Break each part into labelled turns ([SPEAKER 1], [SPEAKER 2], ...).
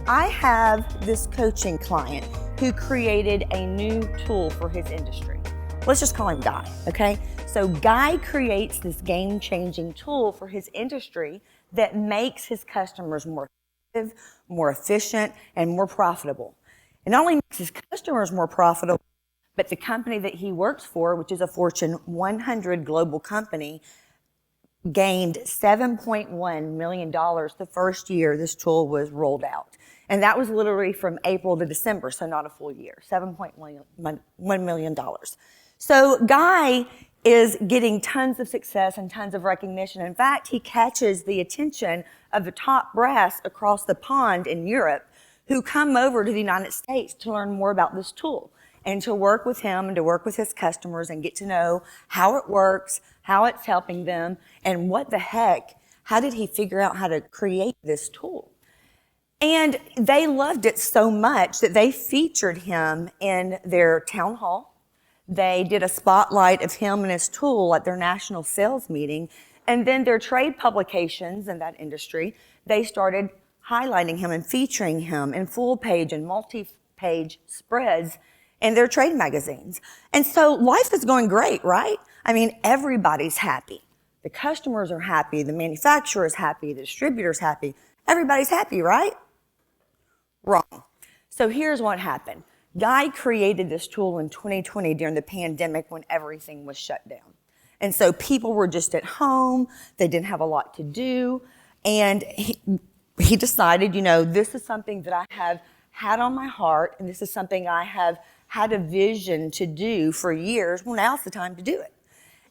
[SPEAKER 1] I have this coaching client who created a new tool for his industry. Let's just call him Guy, okay? So Guy creates this game-changing tool for his industry that makes his customers more effective, more efficient, and more profitable. It not only makes his customers more profitable, but the company that he works for, which is a Fortune 100 global company, gained $7.1 million the first year this tool was rolled out. And that was literally from April to December, so not a full year, $7.1 million. So Guy is getting tons of success and tons of recognition. In fact, he catches the attention of the top brass across the pond in Europe who come over to the United States to learn more about this tool and to work with him and to work with his customers and get to know how it works, how it's helping them, and what the heck, how did he figure out how to create this tool? And they loved it so much that they featured him in their town hall. They did a spotlight of him and his tool at their national sales meeting. And then their trade publications in that industry, they started highlighting him and featuring him in full page and multi-page spreads in their trade magazines. And so life is going great, right? I mean, everybody's happy. The customers are happy, the manufacturer is happy, the distributor's happy. Everybody's happy, right? Wrong. So here's what happened. Guy created this tool in 2020 during the pandemic when everything was shut down. And so people were just at home, they didn't have a lot to do, and he decided, this is something that I have had on my heart, and this is something I have had a vision to do for years. Well, now's the time to do it.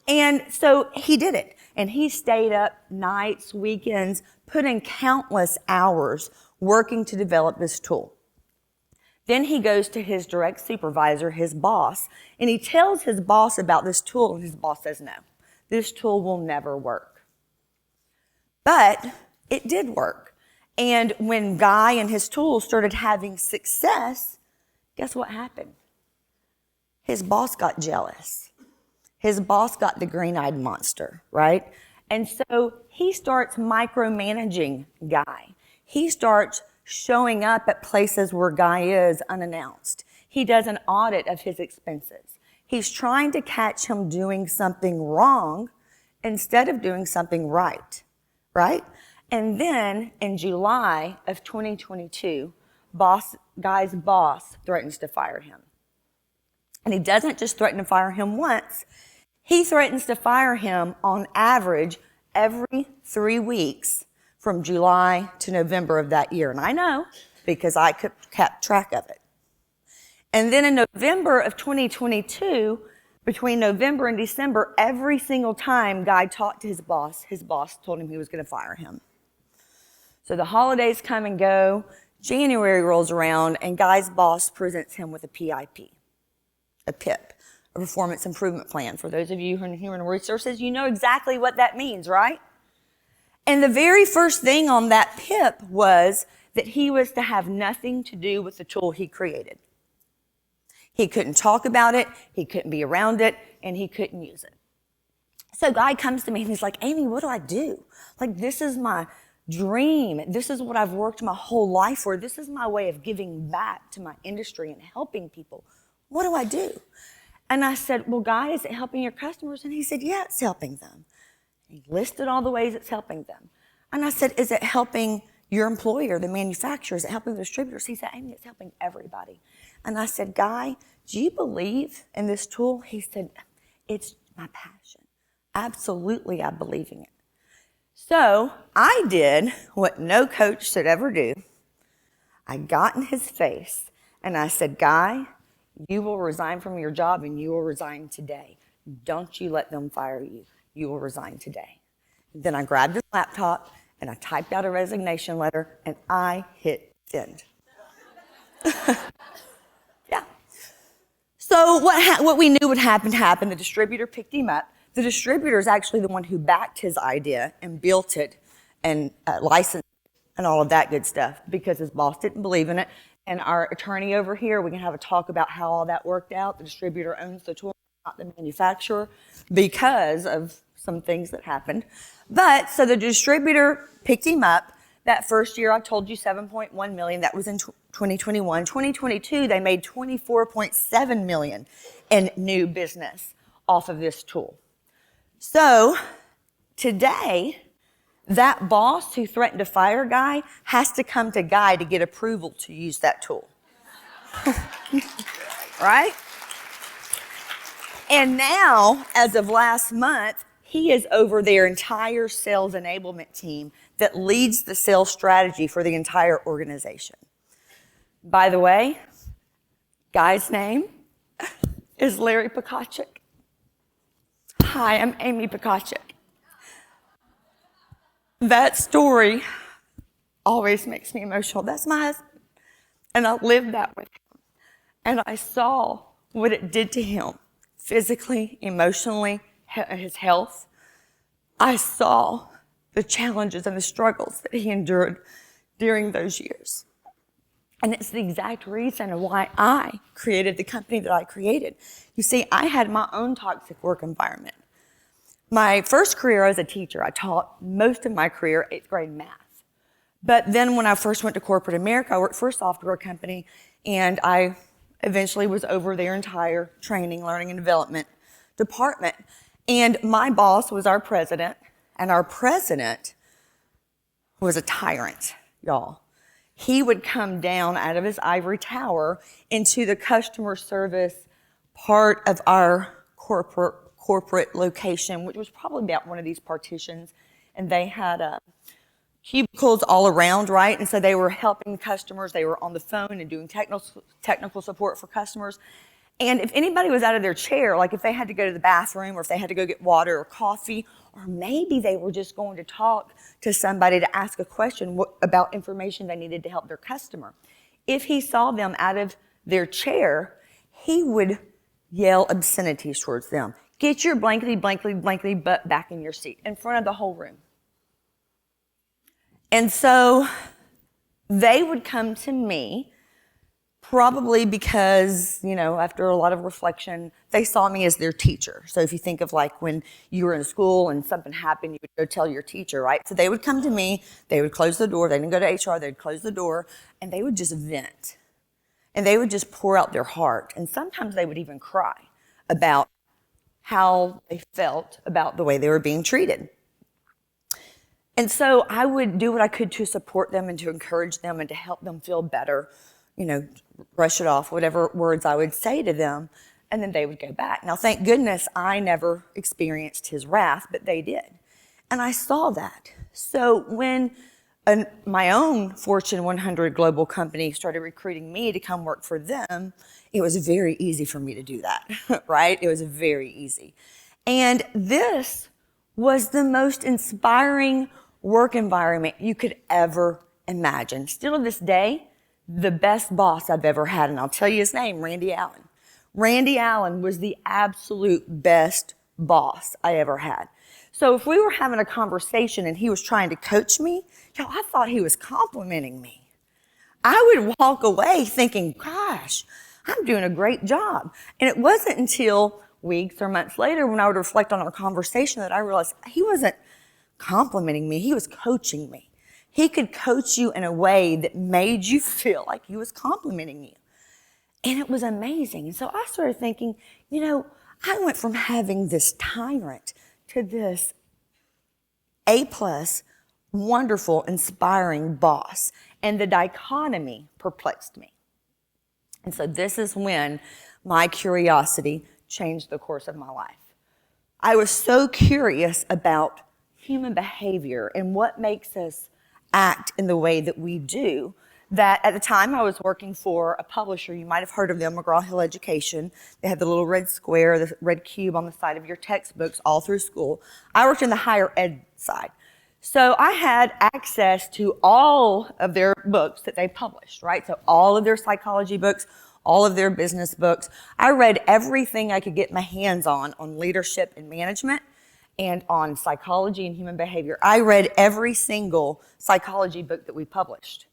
[SPEAKER 1] And so he did it, and he stayed up nights, weekends, put in countless hours working to develop this tool. Then he goes to his direct supervisor, his boss, and he tells his boss about this tool, and his boss says, no, this tool will never work. But it did work. And when Guy and his tool started having success, guess what happened? His boss got jealous. His boss got the green-eyed monster, right? And so he starts micromanaging Guy. He starts showing up at places where Guy is unannounced. He does an audit of his expenses. He's trying to catch him doing something wrong instead of doing something right? And then in July of 2022, Guy's boss threatens to fire him. And he doesn't just threaten to fire him once, he threatens to fire him on average every 3 weeks from July to November of that year. And I know because I kept track of it. And then in November of 2022, between November and December, every single time Guy talked to his boss told him he was going to fire him. So the holidays come and go, January rolls around, and Guy's boss presents him with a PIP, a PIP, a performance improvement plan. For those of you who are in human resources, you know exactly what that means, right? And the very first thing on that PIP was that he was to have nothing to do with the tool he created. He couldn't talk about it, he couldn't be around it, and he couldn't use it. So Guy comes to me and he's like, Amy, what do I do? Like, this is my dream. This is what I've worked my whole life for. This is my way of giving back to my industry and helping people. What do I do? And I said, well, Guy, is it helping your customers? And he said, yeah, it's helping them. He listed all the ways it's helping them. And I said, is it helping your employer, the manufacturer? Is it helping the distributors? He said, Amy, it's helping everybody. And I said, Guy, do you believe in this tool? He said, it's my passion. Absolutely, I believe in it. So I did what no coach should ever do. I got in his face and I said, Guy, you will resign from your job and you will resign today. Don't you let them fire you. You will resign today. Then I grabbed his laptop and I typed out a resignation letter and I hit send. Yeah. So what we knew would happen happened. The distributor picked him up. The distributor is actually the one who backed his idea and built it and licensed it and all of that good stuff because his boss didn't believe in it. And our attorney over here, we can have a talk about how all that worked out. The distributor owns the tool, not the manufacturer, because of some things that happened. But so the distributor picked him up, That first year, I told you 7.1 million. That was in 2021. 2022, they made 24.7 million in new business off of this tool. So today, that boss who threatened to fire Guy has to come to Guy to get approval to use that tool. Right? And now, as of last month, he is over their entire sales enablement team that leads the sales strategy for the entire organization. By the way, Guy's name is Larry Pechecak. Hi, I'm Amy Pechecak. That story always makes me emotional. That's my husband. And I lived that with him. And I saw what it did to him physically, emotionally, his health. I saw the challenges and the struggles that he endured during those years. And it's the exact reason why I created the company that I created. You see, I had my own toxic work environment. My first career as a teacher, I taught most of my career 8th grade math. But then when I first went to corporate America, I worked for a software company, and I eventually was over their entire training, learning, and development department. And my boss was our president, and our president was a tyrant, y'all. He would come down out of his ivory tower into the customer service part of our corporate location, which was probably about one of these partitions, and they had cubicles all around, right? And so they were helping customers. They were on the phone and doing technical support for customers. And if anybody was out of their chair, like if they had to go to the bathroom or if they had to go get water or coffee, or maybe they were just going to talk to somebody to ask a question about information they needed to help their customer, if he saw them out of their chair, he would yell obscenities towards them. Get your blankety butt back in your seat in front of the whole room. And so they would come to me probably because, after a lot of reflection, they saw me as their teacher. So if you think of like when you were in school and something happened, you would go tell your teacher, right? So they would come to me, they would close the door, they didn't go to HR, they'd close the door, and they would just vent. And they would just pour out their heart. And sometimes they would even cry about how they felt about the way they were being treated. And so I would do what I could to support them and to encourage them and to help them feel better, brush it off, whatever words I would say to them, and then they would go back. Now, thank goodness I never experienced his wrath, but they did. And I saw that. So when my own Fortune 100 global company started recruiting me to come work for them, it was very easy for me to do that, right? It was very easy. And this was the most inspiring work environment you could ever imagine. Still to this day, the best boss I've ever had, and I'll tell you his name, Randy Allen. Randy Allen was the absolute best boss I ever had. So if we were having a conversation and he was trying to coach me, I thought he was complimenting me. I would walk away thinking, gosh, I'm doing a great job. And it wasn't until weeks or months later when I would reflect on our conversation that I realized he wasn't complimenting me, he was coaching me. He could coach you in a way that made you feel like he was complimenting you. And it was amazing. And so I started thinking, I went from having this tyrant to this A+, wonderful, inspiring boss. And the dichotomy perplexed me. And so this is when my curiosity changed the course of my life. I was so curious about human behavior and what makes us act in the way that we do, that at the time I was working for a publisher. You might have heard of them, McGraw-Hill Education. They had the little red square, the red cube on the side of your textbooks all through school. I worked in the higher ed side. So I had access to all of their books that they published, right? So all of their psychology books, all of their business books. I read everything I could get my hands on leadership and management and on psychology and human behavior. I read every single psychology book that we published.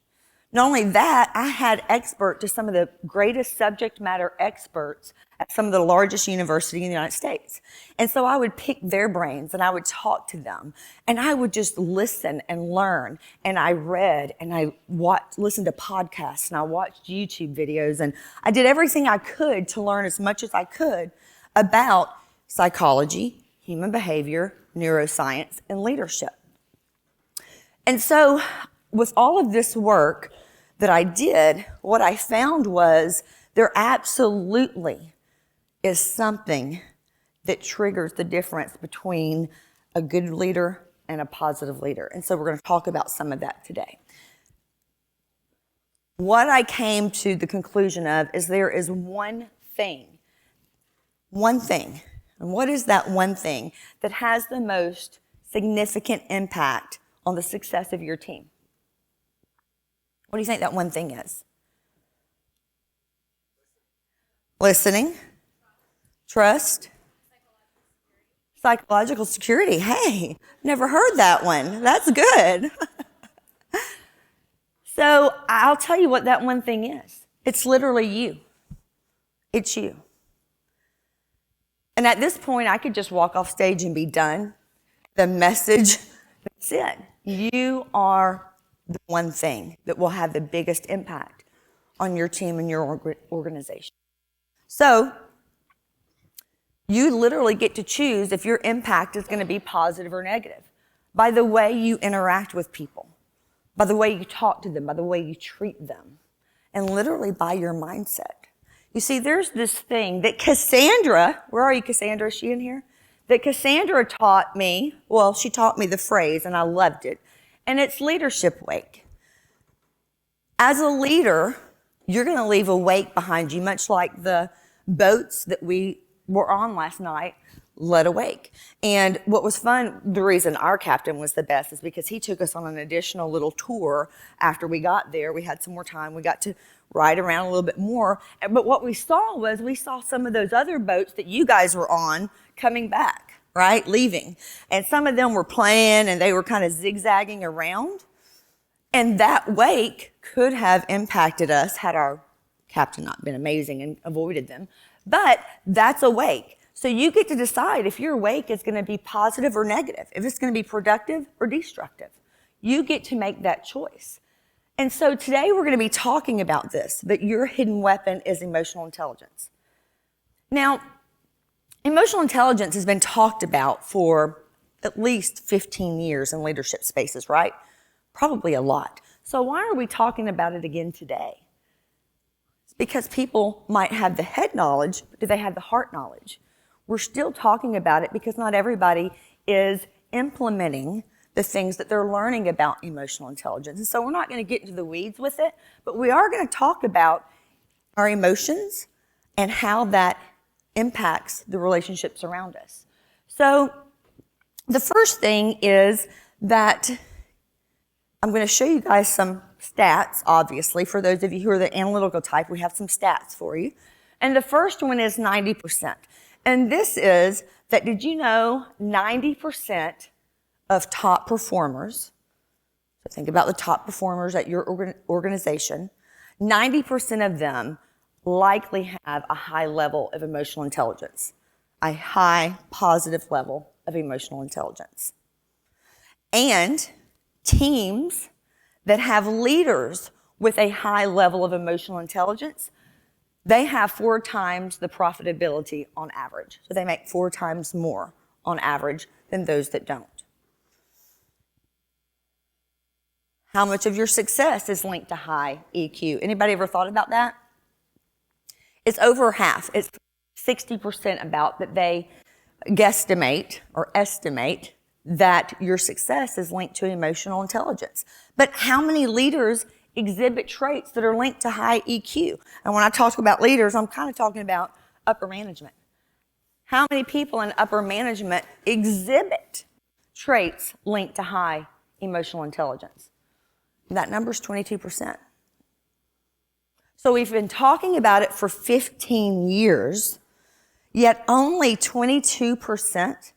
[SPEAKER 1] Not only that, I had to some of the greatest subject matter experts at some of the largest universities in the United States. And so I would pick their brains and I would talk to them and I would just listen and learn. And I read and I listened to podcasts and I watched YouTube videos and I did everything I could to learn as much as I could about psychology, human behavior, neuroscience, and leadership. And so with all of this work that I did, what I found was there absolutely is something that triggers the difference between a good leader and a positive leader. And so we're going to talk about some of that today. What I came to the conclusion of is there is one thing. And what is that one thing that has the most significant impact on the success of your team? What do you think that one thing is? Listening, trust, psychological security. Hey, never heard that one. That's good. So I'll tell you what that one thing is. It's literally you. It's you. And at this point, I could just walk off stage and be done. The message, that's it. You are the one thing that will have the biggest impact on your team and your organization. So you literally get to choose if your impact is going to be positive or negative by the way you interact with people, by the way you talk to them, by the way you treat them, and literally by your mindset. You see, there's this thing that Cassandra, where are you, Cassandra? Is she in here? That Cassandra taught me, well, she taught me the phrase, and I loved it, and it's leadership wake. As a leader, you're going to leave a wake behind you, much like the boats that we were on last night led a wake. And what was fun, the reason our captain was the best is because he took us on an additional little tour after we got there. We had some more time. We got to ride around a little bit more. But what we saw some of those other boats that you guys were on coming back, right? Leaving. And some of them were playing and they were kind of zigzagging around. And that wake could have impacted us had our captain not been amazing and avoided them. But that's a wake. So you get to decide if your wake is going to be positive or negative, if it's going to be productive or destructive. You get to make that choice. And so today we're going to be talking about this, that your hidden weapon is emotional intelligence. Now, emotional intelligence has been talked about for at least 15 years in leadership spaces, right? Probably a lot. So why are we talking about it again today? It's because people might have the head knowledge, but do they have the heart knowledge? We're still talking about it because not everybody is implementing the things that they're learning about emotional intelligence. And so we're not going to get into the weeds with it, but we are going to talk about our emotions and how that impacts the relationships around us. So the first thing is that I'm going to show you guys some stats, obviously. For those of you who are the analytical type, we have some stats for you. And the first one is 90%. And this is that, did you know 90% of top performers, so think about the top performers at your organization, 90% of them likely have a high level of emotional intelligence, a high positive level of emotional intelligence. And teams that have leaders with a high level of emotional intelligence, they have 4 times the profitability on average. So they make 4 times more on average than those that don't. How much of your success is linked to high EQ? Anybody ever thought about that? It's over half. It's 60% about that they guesstimate or estimate that your success is linked to emotional intelligence. But how many leaders exhibit traits that are linked to high EQ? And when I talk about leaders, I'm kind of talking about upper management. How many people in upper management exhibit traits linked to high emotional intelligence? That number's 22%. So we've been talking about it for 15 years, yet only 22%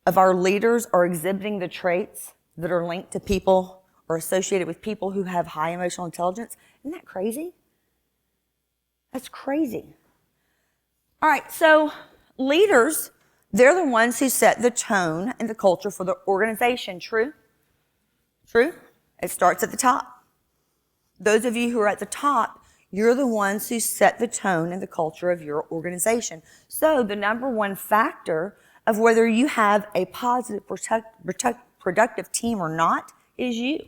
[SPEAKER 1] of our leaders are exhibiting the traits that are linked to people are associated with people who have high emotional intelligence. Isn't that crazy? That's crazy. All right, so leaders, they're the ones who set the tone and the culture for the organization. True? True? It starts at the top. Those of you who are at the top, you're the ones who set the tone and the culture of your organization. So the number one factor of whether you have a positive, productive team or not is you.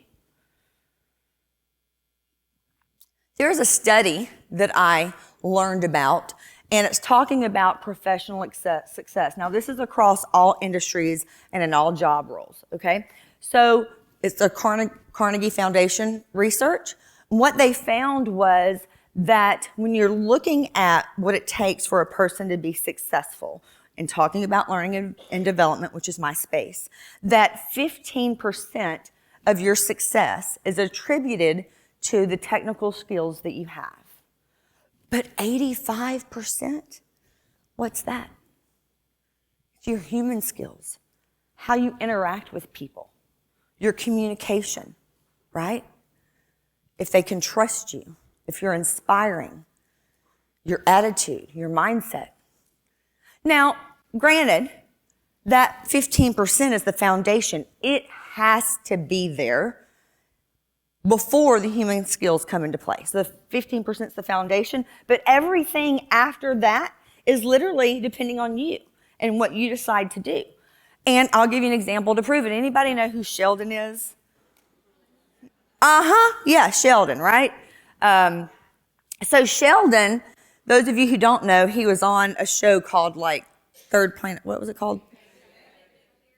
[SPEAKER 1] There's a study that I learned about, and it's talking about professional success. Now, this is across all industries and in all job roles, okay? So it's a Carnegie Foundation research. What they found was that when you're looking at what it takes for a person to be successful, and talking about learning and development, which is my space, that 15% of your success is attributed to the technical skills that you have. But 85%, what's that? It's your human skills, how you interact with people, your communication, right? If they can trust you, if you're inspiring, your attitude, your mindset. Now, granted, that 15% is the foundation. It has to be there before the human skills come into play. So the 15% is the foundation, but everything after that is literally depending on you and what you decide to do. And I'll give you an example to prove it. Anybody know who Sheldon is? Yeah, Sheldon, right? So Sheldon, those of you who don't know, he was on a show called like Third Planet. What was it called?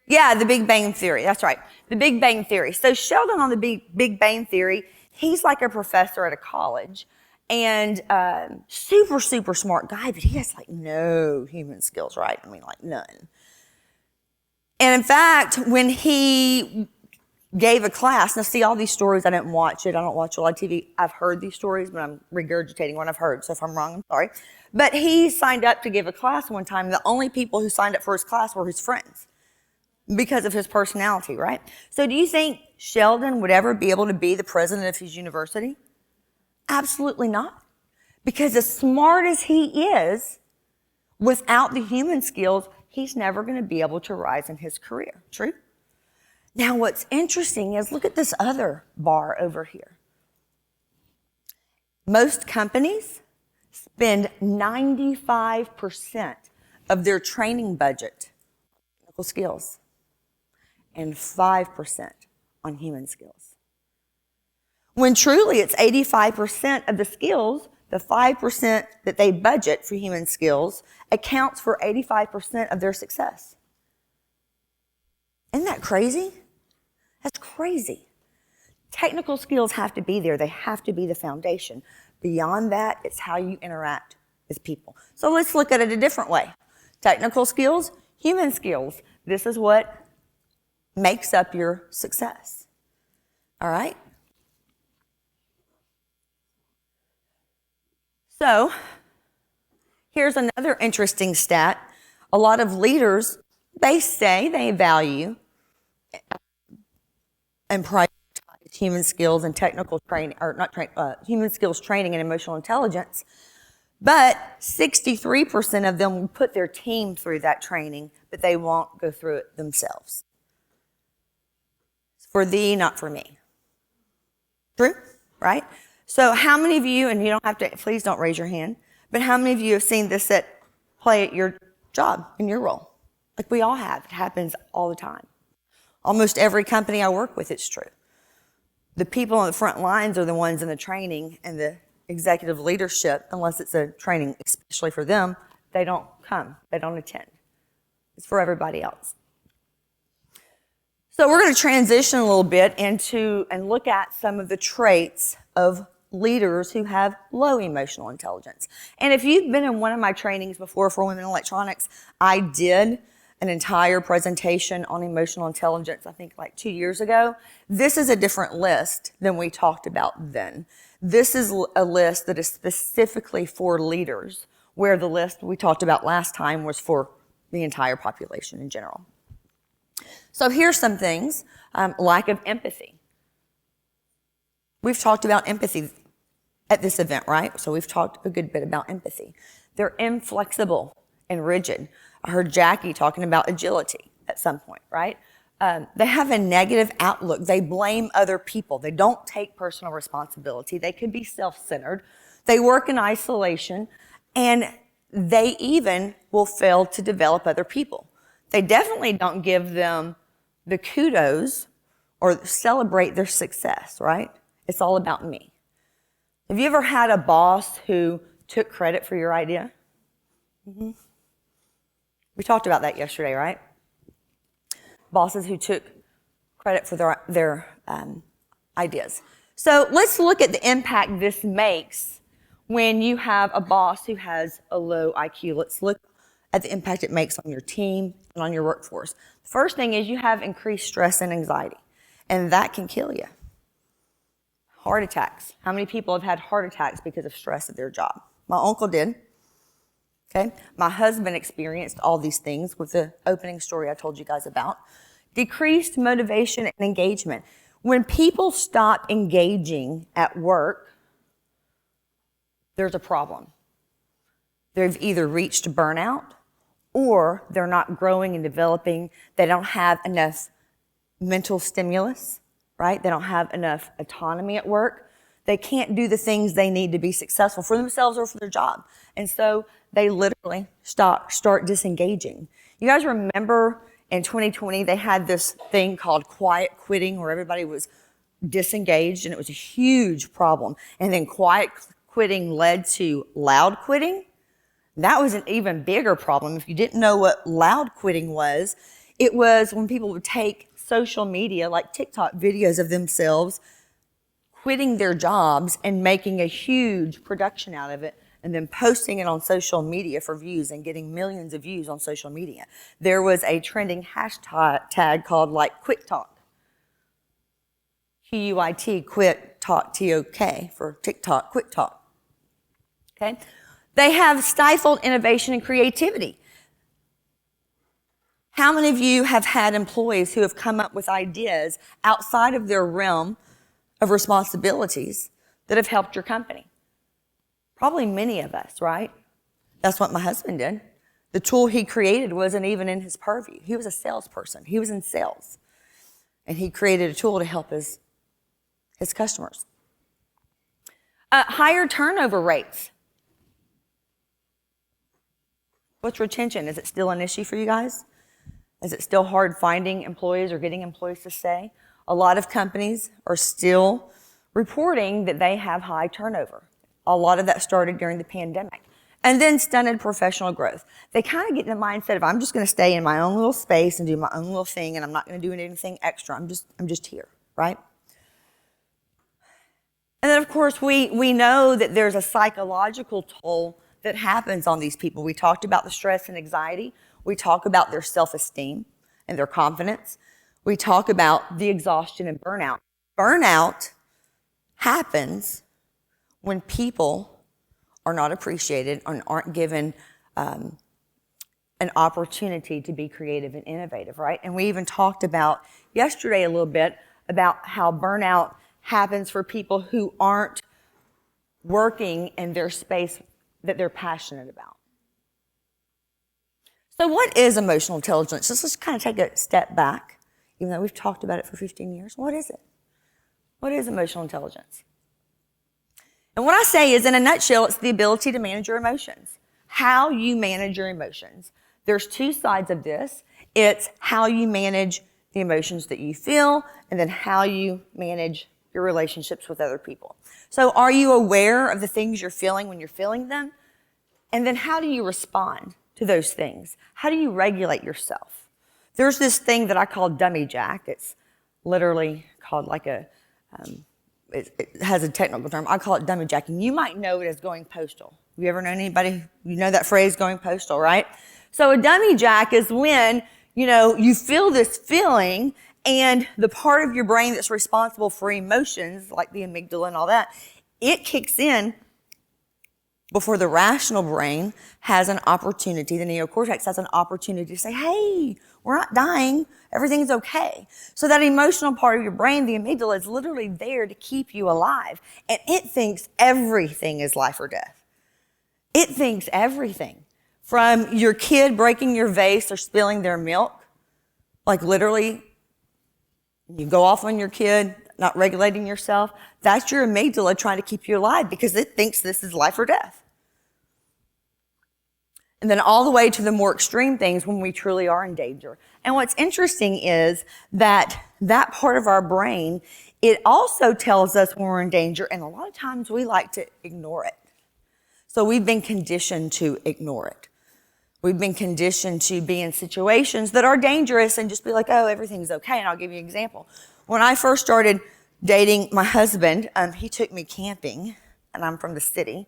[SPEAKER 1] Yeah, The Big Bang Theory. That's right. The Big Bang Theory. So Sheldon on the Big Bang Theory, he's like a professor at a college and super, super smart guy, but he has like no human skills, right? I mean, like none. And in fact, when he gave a class, now see all these stories, I didn't watch it. I don't watch a lot of TV. I've heard these stories, but I'm regurgitating what I've heard. So if I'm wrong, I'm sorry. But he signed up to give a class one time. The only people who signed up for his class were his friends because of his personality, right? So do you think Sheldon would ever be able to be the president of his university? Absolutely not. Because as smart as he is, without the human skills, he's never going to be able to rise in his career. True? Now, what's interesting is look at this other bar over here. Most companies spend 95% of their training budget on technical skills and 5% on human skills. When truly it's 85% of the skills, the 5% that they budget for human skills accounts for 85% of their success. Isn't that crazy? That's crazy. Technical skills have to be there. They have to be the foundation. Beyond that, it's how you interact with people. So let's look at it a different way. Technical skills, human skills. This is what makes up your success. All right? So here's another interesting stat. A lot of leaders, they say they value and prioritize human skills and technical training, or not human skills training and emotional intelligence, but 63% of them will put their team through that training, but they won't go through it themselves. It's for thee, not for me. True? Right? So how many of you, and you don't have to, please don't raise your hand, but how many of you have seen this play at your job, in your role? Like we all have. It happens all the time. Almost every company I work with, it's true. The people on the front lines are the ones in the training and the executive leadership, unless it's a training especially for them, they don't come, they don't attend. It's for everybody else. So we're going to transition a little bit into and look at some of the traits of leaders who have low emotional intelligence. And if you've been in one of my trainings before for women in electronics, I did an entire presentation on emotional intelligence, I think like 2 years ago. This is a different list than we talked about then. This is a list that is specifically for leaders, where the list we talked about last time was for the entire population in general. So here's some things. Lack of empathy. We've talked about empathy at this event, right? So we've talked a good bit about empathy. They're inflexible and rigid. I heard Jackie talking about agility at some point, right? They have a negative outlook. They blame other people. They don't take personal responsibility. They could be self-centered. They work in isolation, and they even will fail to develop other people. They definitely don't give them the kudos or celebrate their success, right? It's all about me. Have you ever had a boss who took credit for your idea? Mm-hmm. We talked about that yesterday, right? Bosses who took credit for their ideas. So let's look at the impact this makes when you have a boss who has a low IQ. Let's look at the impact it makes on your team and on your workforce. The first thing is you have increased stress and anxiety, and that can kill you. Heart attacks. How many people have had heart attacks because of stress at their job? My uncle did. Okay. My husband experienced all these things with the opening story I told you guys about. Decreased motivation and engagement. When people stop engaging at work, there's a problem. They've either reached burnout or they're not growing and developing. They don't have enough mental stimulus, right? They don't have enough autonomy at work. They can't do the things they need to be successful for themselves or for their job. And so they literally start disengaging. You guys remember in 2020, they had this thing called quiet quitting where everybody was disengaged, and it was a huge problem. And then quiet quitting led to loud quitting. That was an even bigger problem. If you didn't know what loud quitting was, it was when people would take social media, like TikTok videos of themselves quitting their jobs and making a huge production out of it, and then posting it on social media for views and getting millions of views on social media. There was a trending hashtag called like Quit Talk. Q-U-I-T, quit, talk, T-O-K for TikTok, Quit Talk. Okay? They have stifled innovation and creativity. How many of you have had employees who have come up with ideas outside of their realm of responsibilities that have helped your company? Probably many of us, right? That's what my husband did. The tool he created wasn't even in his purview. He was a salesperson. He was in sales. And he created a tool to help his customers. Higher turnover rates. What's retention? Is it still an issue for you guys? Is it still hard finding employees or getting employees to stay? A lot of companies are still reporting that they have high turnover. A lot of that started during the pandemic. And then stunted professional growth. They kind of get in the mindset of, I'm just going to stay in my own little space and do my own little thing, and I'm not going to do anything extra. I'm just here, right? And then, of course, we know that there's a psychological toll that happens on these people. We talked about the stress and anxiety. We talk about their self-esteem and their confidence. We talk about the exhaustion and burnout. Burnout happens when people are not appreciated and aren't given an opportunity to be creative and innovative, right? And we even talked about yesterday a little bit about how burnout happens for people who aren't working in their space that they're passionate about. So what is emotional intelligence? Let's just kind of take a step back, even though we've talked about it for 15 years. What is it? What is emotional intelligence? And what I say is, in a nutshell, it's the ability to manage your emotions. How you manage your emotions. There's two sides of this. It's how you manage the emotions that you feel, and then how you manage your relationships with other people. So are you aware of the things you're feeling when you're feeling them? And then how do you respond to those things? How do you regulate yourself? There's this thing that I call dummy jack. It's literally called like it has a technical term. I call it dummy jacking. You might know it as going postal. You ever know anybody, you know that phrase, going postal, right? So a dummy jack is when, you feel this feeling, and the part of your brain that's responsible for emotions, like the amygdala and all that, it kicks in before the rational brain has an opportunity, the neocortex has an opportunity to say, hey, We're not dying. Everything's okay. So that emotional part of your brain, the amygdala, is literally there to keep you alive. And it thinks everything is life or death. It thinks everything. From your kid breaking your vase or spilling their milk, like literally, you go off on your kid, not regulating yourself, that's your amygdala trying to keep you alive because it thinks this is life or death. And then all the way to the more extreme things when we truly are in danger. And what's interesting is that that part of our brain, it also tells us when we're in danger, and a lot of times we like to ignore it. So we've been conditioned to ignore it. We've been conditioned to be in situations that are dangerous and just be like, oh, everything's okay. And I'll give you an example. When I first started dating my husband, he took me camping, and I'm from the city.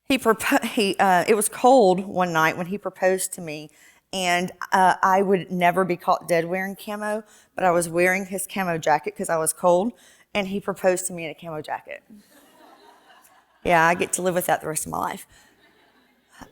[SPEAKER 1] It was cold one night when he proposed to me, and I would never be caught dead wearing camo, but I was wearing his camo jacket because I was cold, and he proposed to me in a camo jacket. Yeah, I get to live with that the rest of my life.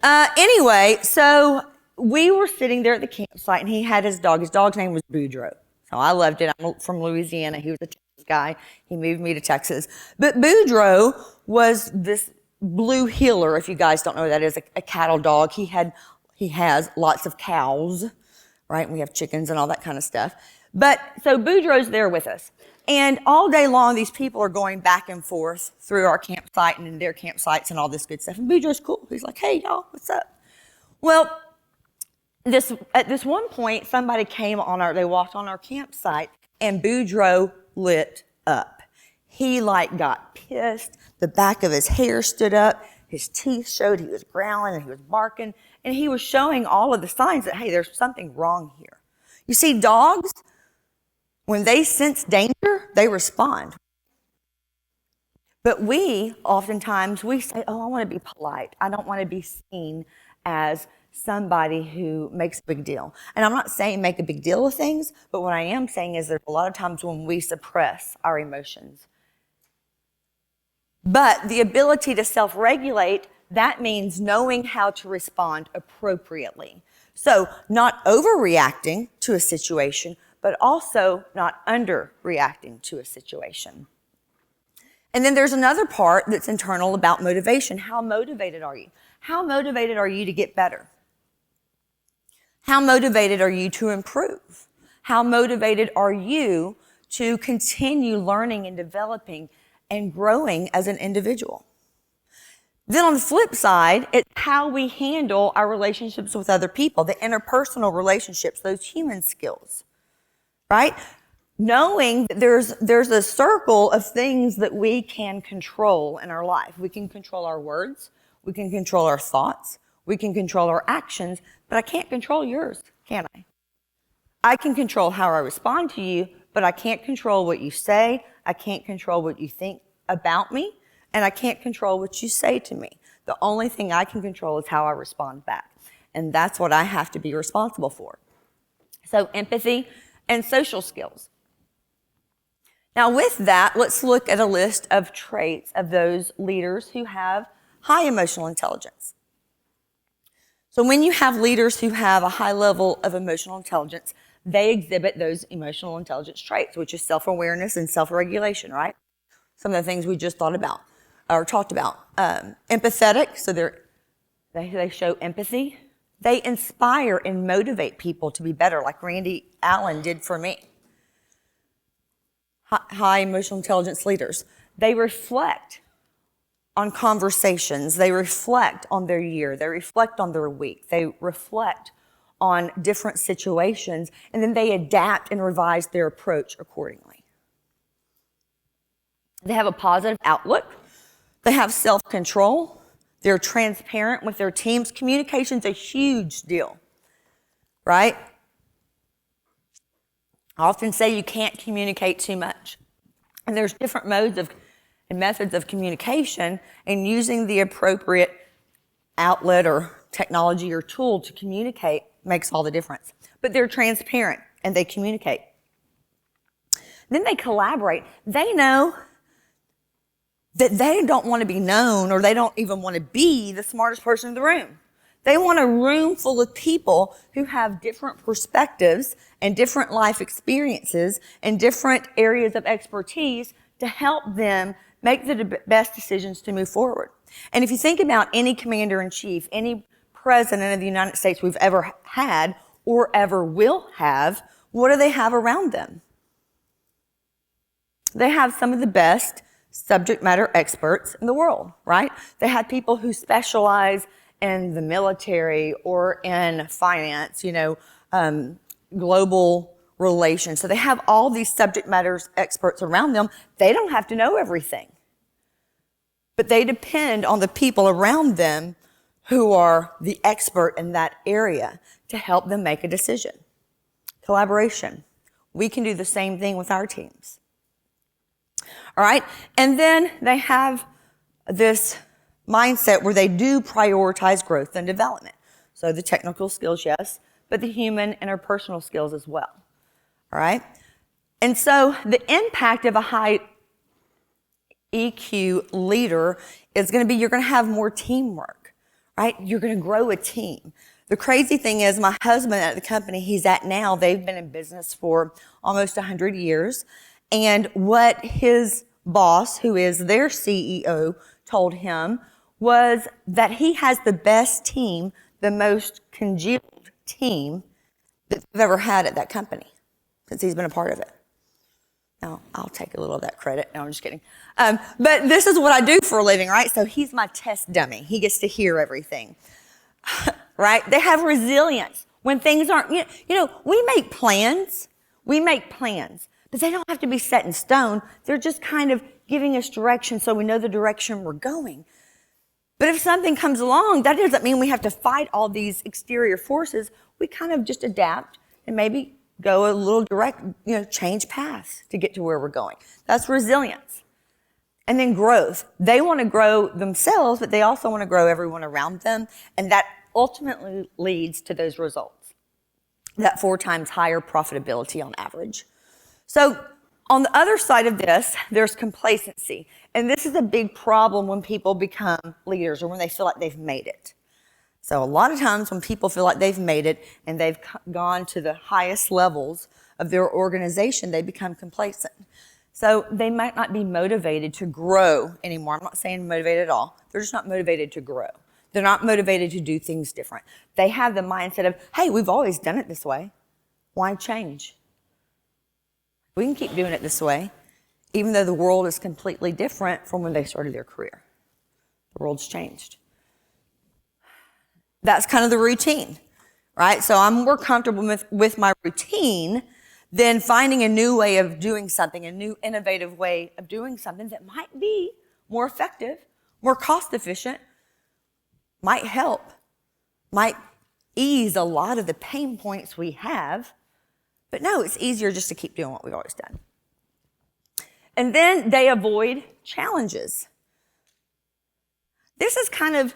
[SPEAKER 1] Anyway, so we were sitting there at the campsite, and he had his dog. His dog's name was Boudreaux. So I loved it. I'm from Louisiana. He was a Texas guy. He moved me to Texas. But Boudreaux was this blue heeler, if you guys don't know what that is, a cattle dog. He has lots of cows, right? We have chickens and all that kind of stuff. But so Boudreaux's there with us. And all day long, these people are going back and forth through our campsite and in their campsites and all this good stuff. And Boudreaux's cool. He's like, hey, y'all, what's up? Well, at this one point, somebody they walked on our campsite, and Boudreaux lit up. He got pissed. The back of his hair stood up. His teeth showed. He was growling and he was barking. And he was showing all of the signs that, hey, there's something wrong here. You see, dogs, when they sense danger, they respond. But oftentimes, we say, oh, I want to be polite. I don't want to be seen as somebody who makes a big deal. And I'm not saying make a big deal of things, but what I am saying is there's a lot of times when we suppress our emotions. But the ability to self-regulate, that means knowing how to respond appropriately. So not overreacting to a situation, but also not underreacting to a situation. And then there's another part that's internal about motivation. How motivated are you? How motivated are you to get better? How motivated are you to improve? How motivated are you to continue learning and developing and growing as an individual? Then on the flip side, it's how we handle our relationships with other people, the interpersonal relationships, those human skills, right? Knowing that there's a circle of things that we can control in our life. We can control our words. We can control our thoughts. We can control our actions, but I can't control yours, can I? I can control how I respond to you, but I can't control what you say. I can't control what you think about me, and I can't control what you say to me. The only thing I can control is how I respond back, and that's what I have to be responsible for. So empathy and social skills. Now with that, let's look at a list of traits of those leaders who have high emotional intelligence. So when you have leaders who have a high level of emotional intelligence, they exhibit those emotional intelligence traits, which is self-awareness and self-regulation, right? Some of the things we just thought about or talked about. Empathetic, so they show empathy. They inspire and motivate people to be better, like Randy Allen did for me. High emotional intelligence leaders. They reflect on conversations. They reflect on their year. They reflect on their week. They reflect on different situations, and then they adapt and revise their approach accordingly. They have a positive outlook. They have self-control. They're transparent with their teams. Communication's a huge deal, right? I often say you can't communicate too much. And there's different modes and methods of communication, and using the appropriate outlet or technology or tool to communicate makes all the difference. But they're transparent and they communicate. Then they collaborate. They know that they don't want to be known, or they don't even want to be the smartest person in the room. They want a room full of people who have different perspectives and different life experiences and different areas of expertise to help them make the best decisions to move forward. And if you think about any commander-in-chief, any president of the United States we've ever had or ever will have, what do they have around them? They have some of the best subject matter experts in the world, right? They have people who specialize in the military or in finance, global relations. So they have all these subject matter experts around them. They don't have to know everything, but they depend on the people around them who are the expert in that area to help them make a decision. Collaboration. We can do the same thing with our teams. All right. And then they have this mindset where they do prioritize growth and development. So the technical skills, yes, but the human interpersonal skills as well. All right. And so the impact of a high EQ leader is going to be, you're going to have more teamwork, right? You're going to grow a team. The crazy thing is my husband at the company he's at now, they've been in business for almost 100 years. And what his boss, who is their CEO, told him was that he has the best team, the most congealed team that they've ever had at that company since he's been a part of it. Now, I'll take a little of that credit. No, I'm just kidding. But this is what I do for a living, right? So he's my test dummy. He gets to hear everything, right? They have resilience when things aren't, we make plans, but they don't have to be set in stone. They're just kind of giving us direction so we know the direction we're going. But if something comes along, that doesn't mean we have to fight all these exterior forces. We kind of just adapt and maybe go a little direct, change paths to get to where we're going. That's resilience. And then growth. They want to grow themselves, but they also want to grow everyone around them. And that ultimately leads to those results. That 4 times higher profitability on average. So on the other side of this, there's complacency. And this is a big problem when people become leaders or when they feel like they've made it. So a lot of times when people feel like they've made it and they've gone to the highest levels of their organization, they become complacent. So they might not be motivated to grow anymore. I'm not saying motivated at all. They're just not motivated to grow. They're not motivated to do things different. They have the mindset of, hey, we've always done it this way. Why change? We can keep doing it this way, even though the world is completely different from when they started their career. The world's changed. That's kind of the routine, right? So I'm more comfortable with my routine than finding a new way of doing something, a new innovative way of doing something that might be more effective, more cost efficient, might help, might ease a lot of the pain points we have. But no, it's easier just to keep doing what we've always done. And then they avoid challenges. This is kind of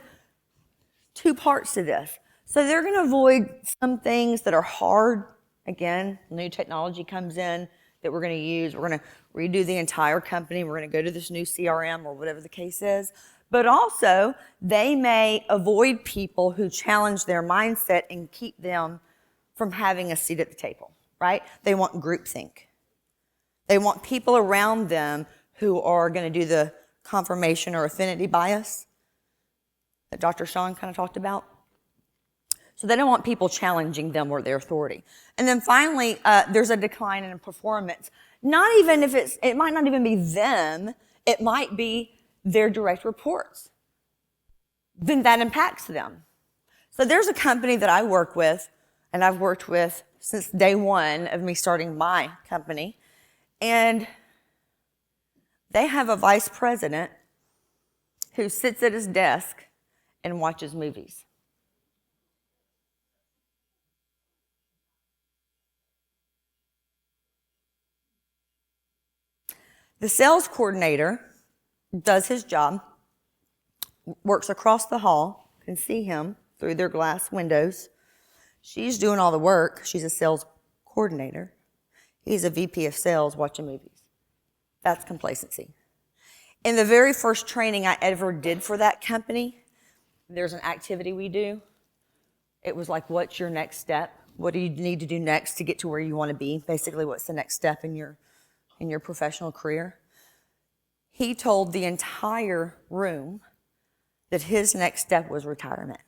[SPEAKER 1] 2 parts to this. So they're going to avoid some things that are hard. Again, new technology comes in that we're going to use. We're going to redo the entire company. We're going to go to this new CRM or whatever the case is. But also, they may avoid people who challenge their mindset and keep them from having a seat at the table, right? They want groupthink. They want people around them who are going to do the confirmation or affinity bias that Dr. Sean kind of talked about. So they don't want people challenging them or their authority. And then finally, there's a decline in performance. Not even if it might not even be them, it might be their direct reports. Then that impacts them. So there's a company that I work with, and I've worked with since day one of me starting my company. And they have a vice president who sits at his desk and watches movies. The sales coordinator does his job, works across the hall, can see him through their glass windows. She's doing all the work. She's a sales coordinator. He's a VP of sales watching movies. That's complacency. In the very first training I ever did for that company, there's an activity we do It was like, what's your next step? What do you need to do next to get to where you want to be? Basically, what's the next step in your professional career? He told the entire room that his next step was retirement.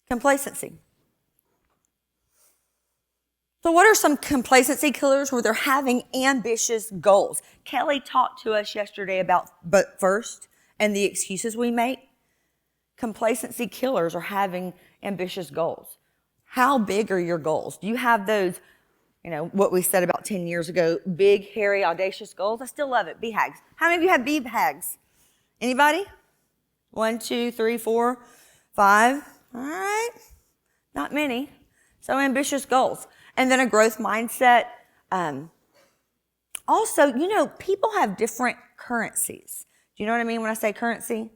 [SPEAKER 1] Complacency. So what are some complacency killers where they're having ambitious goals? Kelly talked to us yesterday about but first and the excuses we make. Complacency killers are having ambitious goals. How big are your goals? Do you have those, what we said about 10 years ago, big, hairy, audacious goals? I still love it, BHAGs. How many of you have BHAGs? Anybody? 1, 2, 3, 4, 5. All right. Not many. So ambitious goals. And then a growth mindset. Also, people have different currencies. Do you know what I mean when I say currency?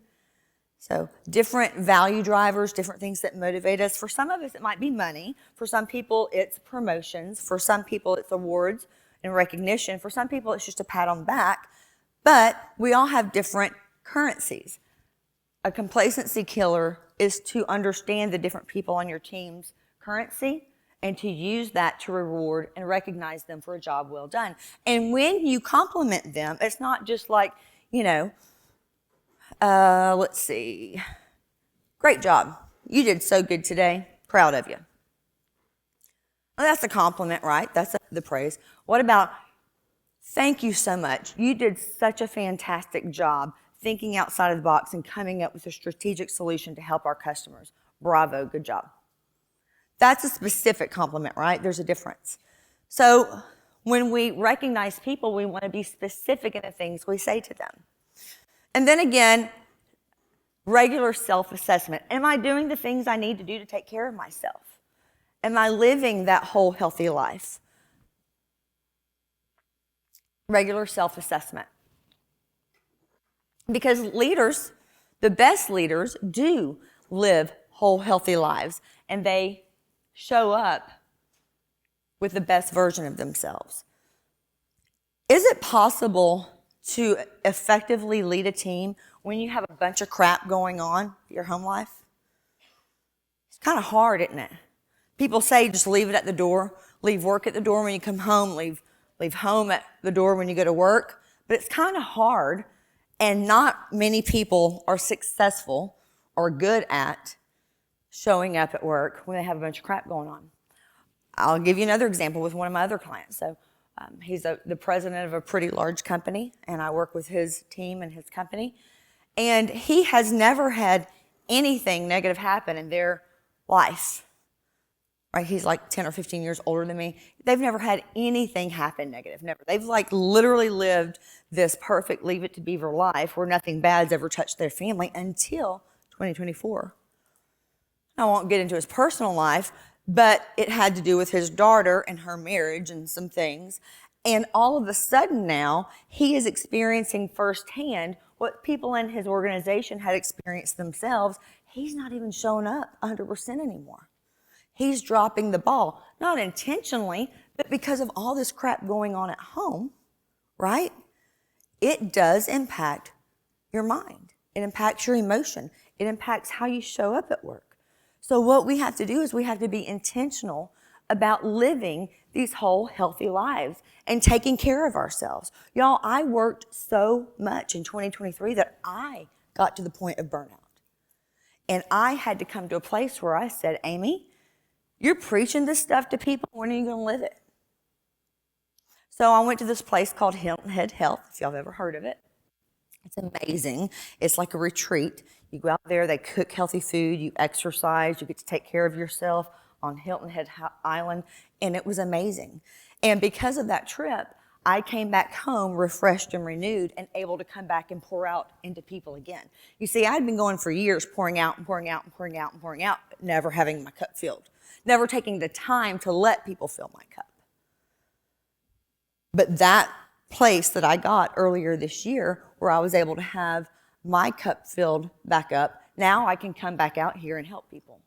[SPEAKER 1] So different value drivers, different things that motivate us. For some of us, it might be money. For some people, it's promotions. For some people, it's awards and recognition. For some people, it's just a pat on the back. But we all have different currencies. A complacency killer is to understand the different people on your team's currency and to use that to reward and recognize them for a job well done. And when you compliment them, it's not just like, let's see. Great job. You did so good today. Proud of you. Well, that's a compliment, right? That's the praise. What about, thank you so much. You did such a fantastic job thinking outside of the box and coming up with a strategic solution to help our customers. Bravo, good job. That's a specific compliment, right? There's a difference. So when we recognize people, we want to be specific in the things we say to them. And then again, regular self-assessment. Am I doing the things I need to do to take care of myself? Am I living that whole healthy life? Regular self-assessment. Because leaders, the best leaders, do live whole healthy lives, and they show up with the best version of themselves. Is it possible to effectively lead a team when you have a bunch of crap going on in your home life? It's kind of hard, isn't it? People say just leave it at the door, leave work at the door when you come home, leave home at the door when you go to work. But it's kind of hard, and not many people are successful or good at showing up at work when they have a bunch of crap going on. I'll give you another example with one of my other clients. So he's the president of a pretty large company, and I work with his team and his company. And he has never had anything negative happen in their life. Right? He's like 10 or 15 years older than me. They've never had anything happen negative, never. They've literally lived this perfect Leave It to Beaver life where nothing bad's ever touched their family until 2024. I won't get into his personal life, but it had to do with his daughter and her marriage and some things. And all of a sudden now, he is experiencing firsthand what people in his organization had experienced themselves. He's not even showing up 100% anymore. He's dropping the ball, not intentionally, but because of all this crap going on at home, right? It does impact your mind. It impacts your emotion. It impacts how you show up at work. So what we have to do is we have to be intentional about living these whole healthy lives and taking care of ourselves. Y'all, I worked so much in 2023 that I got to the point of burnout. And I had to come to a place where I said, Amy, you're preaching this stuff to people. When are you going to live it? So I went to this place called Hilton Head Health, if y'all have ever heard of it. It's amazing. It's like a retreat. You go out there, they cook healthy food, you exercise, you get to take care of yourself on Hilton Head Island, and it was amazing. And because of that trip, I came back home refreshed and renewed and able to come back and pour out into people again. You see, I'd been going for years pouring out and pouring out and pouring out and pouring out, but never having my cup filled, never taking the time to let people fill my cup. But that place that I got earlier this year where I was able to have my cup filled back up, now I can come back out here and help people.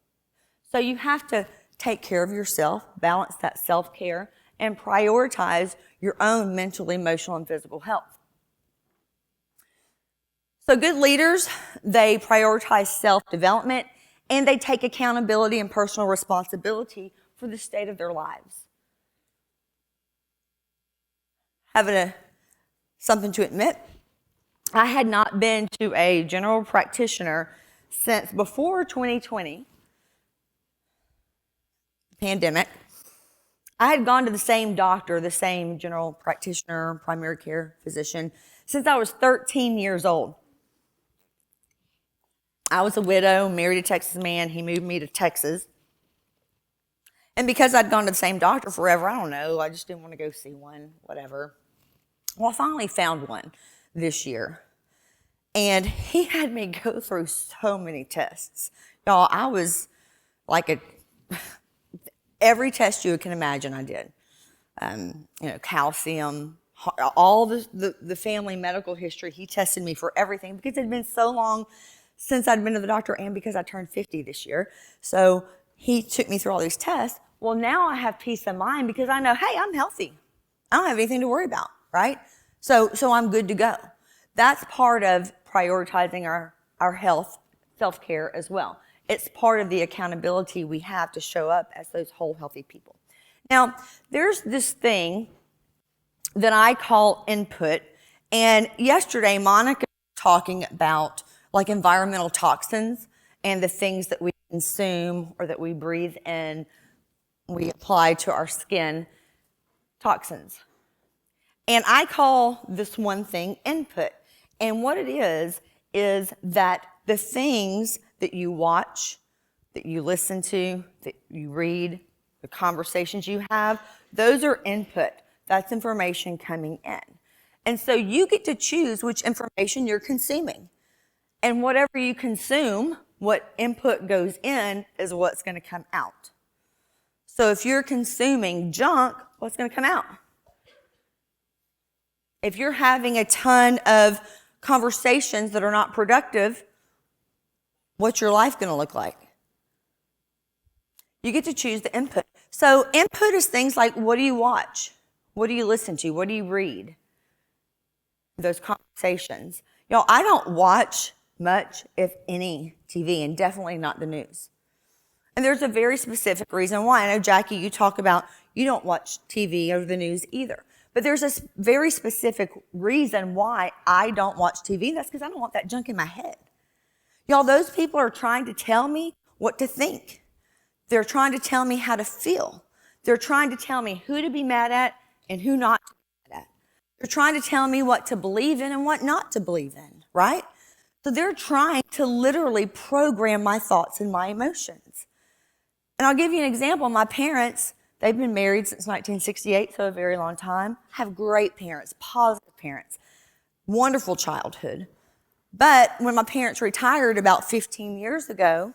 [SPEAKER 1] So you have to take care of yourself, balance that self-care, and prioritize your own mental, emotional, and physical health. So good leaders, they prioritize self-development and they take accountability and personal responsibility for the state of their lives. Something to admit, I had not been to a general practitioner since before 2020, pandemic. I had gone to the same doctor, the same general practitioner, primary care physician, since I was 13 years old. I was a widow, married a Texas man. He moved me to Texas. And because I'd gone to the same doctor forever, I don't know, I just didn't want to go see one, whatever. Well, I finally found one this year. And he had me go through so many tests. Y'all, I was like every test you can imagine I did. Calcium, all the family medical history. He tested me for everything because it had been so long since I'd been to the doctor and because I turned 50 this year. So he took me through all these tests. Well, now I have peace of mind because I know, hey, I'm healthy. I don't have anything to worry about, right? So I'm good to go. That's part of prioritizing our health, self-care as well. It's part of the accountability we have to show up as those whole healthy people. Now, there's this thing that I call input. And yesterday, Monica was talking about like environmental toxins and the things that we consume or that we breathe in, we apply to our skin, toxins. And I call this one thing input. And what it is that the things that you watch, that you listen to, that you read, the conversations you have, those are input. That's information coming in. And so you get to choose which information you're consuming. And whatever you consume, what input goes in is what's going to come out. So if you're consuming junk, what's going to come out? If you're having a ton of conversations that are not productive, what's your life going to look like? You get to choose the input. So input is things like, what do you watch? What do you listen to? What do you read? Those conversations. I don't watch much, if any, TV, and definitely not the news. And there's a very specific reason why. I know, Jackie, you talk about you don't watch TV or the news either. But there's a very specific reason why I don't watch TV. That's because I don't want that junk in my head. Y'all, those people are trying to tell me what to think. They're trying to tell me how to feel. They're trying to tell me who to be mad at and who not to be mad at. They're trying to tell me what to believe in and what not to believe in, right? So they're trying to literally program my thoughts and my emotions. And I'll give you an example. My parents, they've been married since 1968, so a very long time. Have great parents, positive parents, wonderful childhood. But when my parents retired about 15 years ago,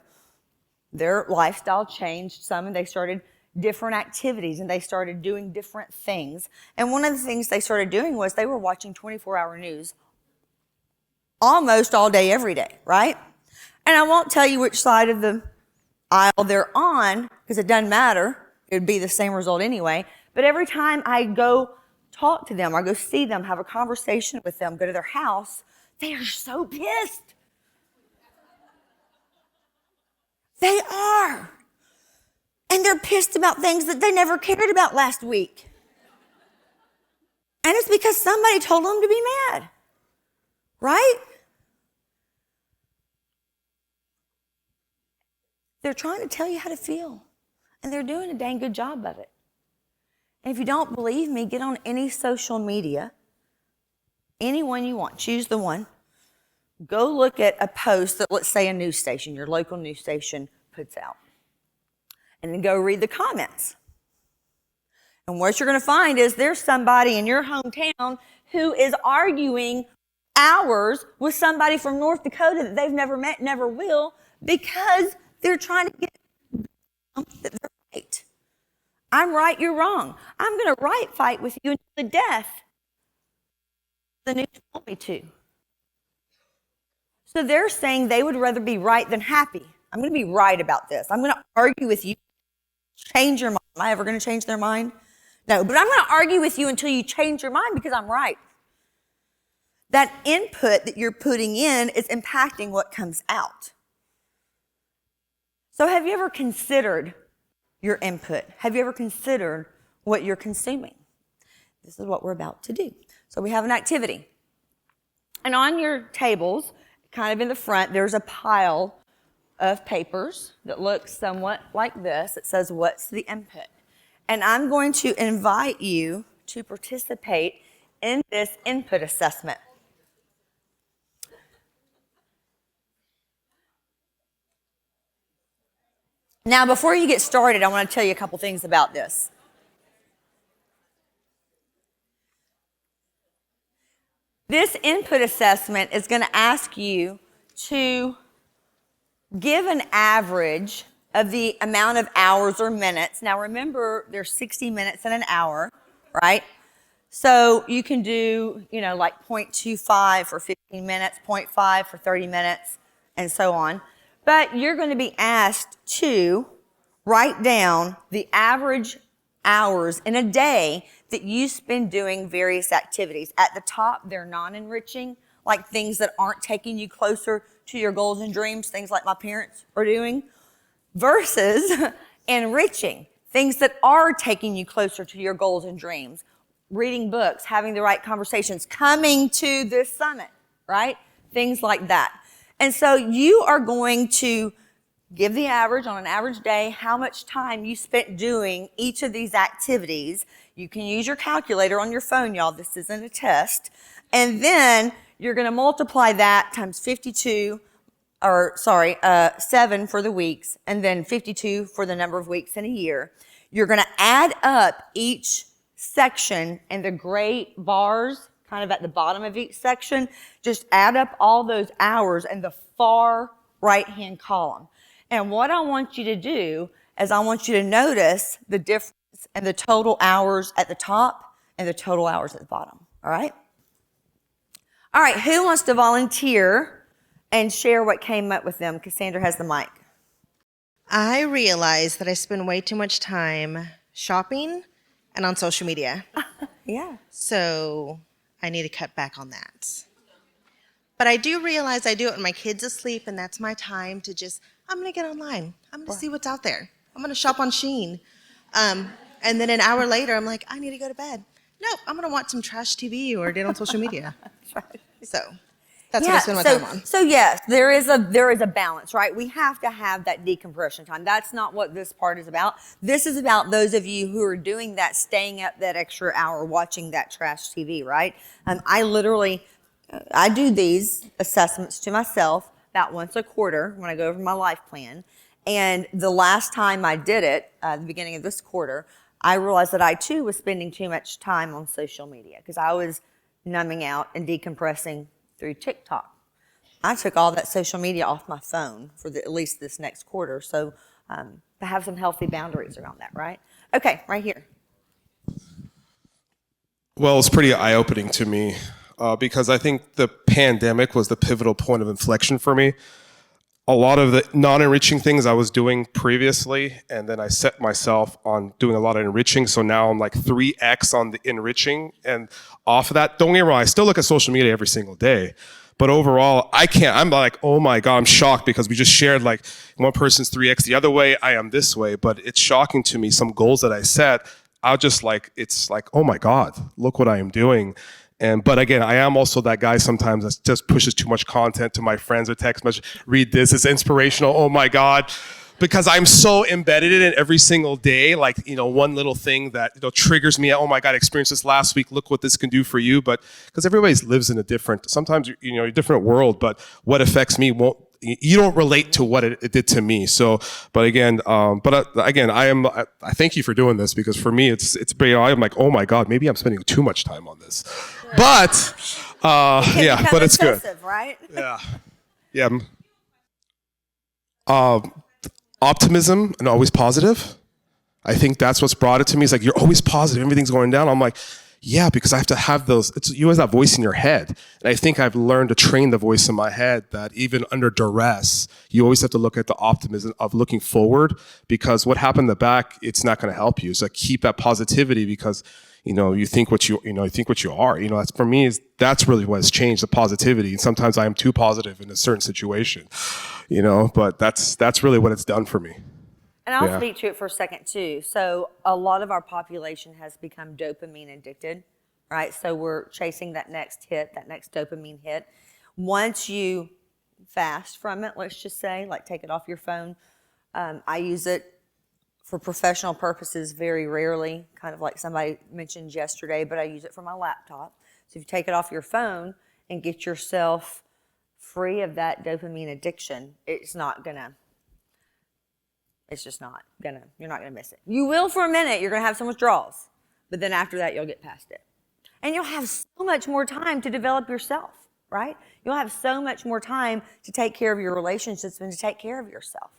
[SPEAKER 1] their lifestyle changed some and they started different activities and they started doing different things. And one of the things they started doing was they were watching 24-hour news almost all day, every day, right? And I won't tell you which side of the aisle they're on because it doesn't matter. It would be the same result anyway. But every time I go talk to them or go see them, have a conversation with them, go to their house, they are so pissed. They are. And they're pissed about things that they never cared about last week. And it's because somebody told them to be mad. Right? They're trying to tell you how to feel. And they're doing a dang good job of it. And if you don't believe me, get on any social media, any one you want, choose the one. Go look at a post that, let's say, a news station, your local news station puts out. And then go read the comments. And what you're going to find is there's somebody in your hometown who is arguing hours with somebody from North Dakota that they've never met, never will, because they're trying to get that they're right. I'm right, you're wrong. I'm going to fight with you until the death the news told me to. So they're saying they would rather be right than happy. I'm going to be right about this. I'm going to argue with you. Change your mind. Am I ever going to change their mind? No, but I'm going to argue with you until you change your mind because I'm right. That input that you're putting in is impacting what comes out. So have you ever considered your input? Have you ever considered what you're consuming? This is what we're about to do. So we have an activity. And on your tables, kind of in the front, there's a pile of papers that looks somewhat like this. It says, what's the input? And I'm going to invite you to participate in this input assessment. Now, before you get started, I want to tell you a couple things about this. This input assessment is going to ask you to give an average of the amount of hours or minutes. Now, remember, there's 60 minutes in an hour, right? So you can do, like 0.25 for 15 minutes, 0.5 for 30 minutes, and so on. But you're going to be asked to write down the average hours in a day that you spend doing various activities. At the top, they're non-enriching, like things that aren't taking you closer to your goals and dreams, things like my parents are doing, versus enriching, things that are taking you closer to your goals and dreams, reading books, having the right conversations, coming to this summit, right? Things like that. And so you are going to give the average on an average day, how much time you spent doing each of these activities. You can use your calculator on your phone, y'all. This isn't a test. And then you're going to multiply that times 7 for the weeks, and then 52 for the number of weeks in a year. You're going to add up each section and the gray bars kind of at the bottom of each section. Just add up all those hours in the far right-hand column. And what I want you to do is I want you to notice the difference in the total hours at the top and the total hours at the bottom. All right? All right, who wants to volunteer and share what came up with them? Cassandra has the mic.
[SPEAKER 2] I realize that I spend way too much time shopping and on social media.
[SPEAKER 1] Yeah.
[SPEAKER 2] So I need to cut back on that. But I do realize I do it when my kid's asleep, and that's my time to just, I'm going to get online. I'm going to see what's out there. I'm going to shop on Shein. And then an hour later, I'm like, I need to go to bed. Nope, I'm going to watch some trash TV or get on social media.
[SPEAKER 1] That's right.
[SPEAKER 2] So that's what I spend my time on.
[SPEAKER 1] So yes, there is a balance, right? We have to have that decompression time. That's not what this part is about. This is about those of you who are doing that, staying up that extra hour watching that trash TV, right? I do these assessments to myself about once a quarter when I go over my life plan. And the last time I did it, the beginning of this quarter, I realized that I too was spending too much time on social media because I was numbing out and decompressing through TikTok. I took all that social media off my phone for at least this next quarter. So to have some healthy boundaries around that, right? Okay, right here.
[SPEAKER 3] Well, it's pretty eye-opening to me because I think the pandemic was the pivotal point of inflection for me. A lot of the non-enriching things I was doing previously, and then I set myself on doing a lot of enriching. So now I'm like 3x on the enriching, and off of that, don't get me wrong, I still look at social media every single day. But overall, I'm like, oh my God, I'm shocked because we just shared like one person's 3x the other way, I am this way. But it's shocking to me, some goals that I set, it's like, oh my God, look what I am doing. But again, I am also that guy sometimes that just pushes too much content to my friends or text message. Read this, it's inspirational. Oh my God. Because I'm so embedded in it every single day. Like, one little thing that, triggers me. Oh my God, I experienced this last week. Look what this can do for you. But because everybody lives in a different, sometimes, a different world, but what affects me you don't relate to what it did to me. So, again, I thank you for doing this because for me, I'm like, oh my God, maybe I'm spending too much time on this. But, yeah, but it's good.
[SPEAKER 1] Right?
[SPEAKER 3] Yeah. Yeah. Optimism and always positive. I think that's what's brought it to me. It's like, you're always positive. Everything's going down. I'm like, yeah, because I have to have those. You always have that voice in your head. And I think I've learned to train the voice in my head that even under duress, you always have to look at the optimism of looking forward, because what happened in the back, it's not going to help you. So keep that positivity because, You think what you think what you are. That's for me that's really what has changed, the positivity. And sometimes I am too positive in a certain situation, but that's really what it's done for me.
[SPEAKER 1] And I'll
[SPEAKER 3] Yeah.
[SPEAKER 1] speak to it for a second too. So a lot of our population has become dopamine addicted, right? So we're chasing that next hit, that next dopamine hit. Once you fast from it, let's just say, like take it off your phone. I use it for professional purposes very rarely, kind of like somebody mentioned yesterday, but I use it for my laptop. So if you take it off your phone and get yourself free of that dopamine addiction, it's just not gonna, you're not gonna miss it. You will for a minute, you're gonna have some withdrawals, but then after that, you'll get past it. And you'll have so much more time to develop yourself, right? You'll have so much more time to take care of your relationships and to take care of yourself.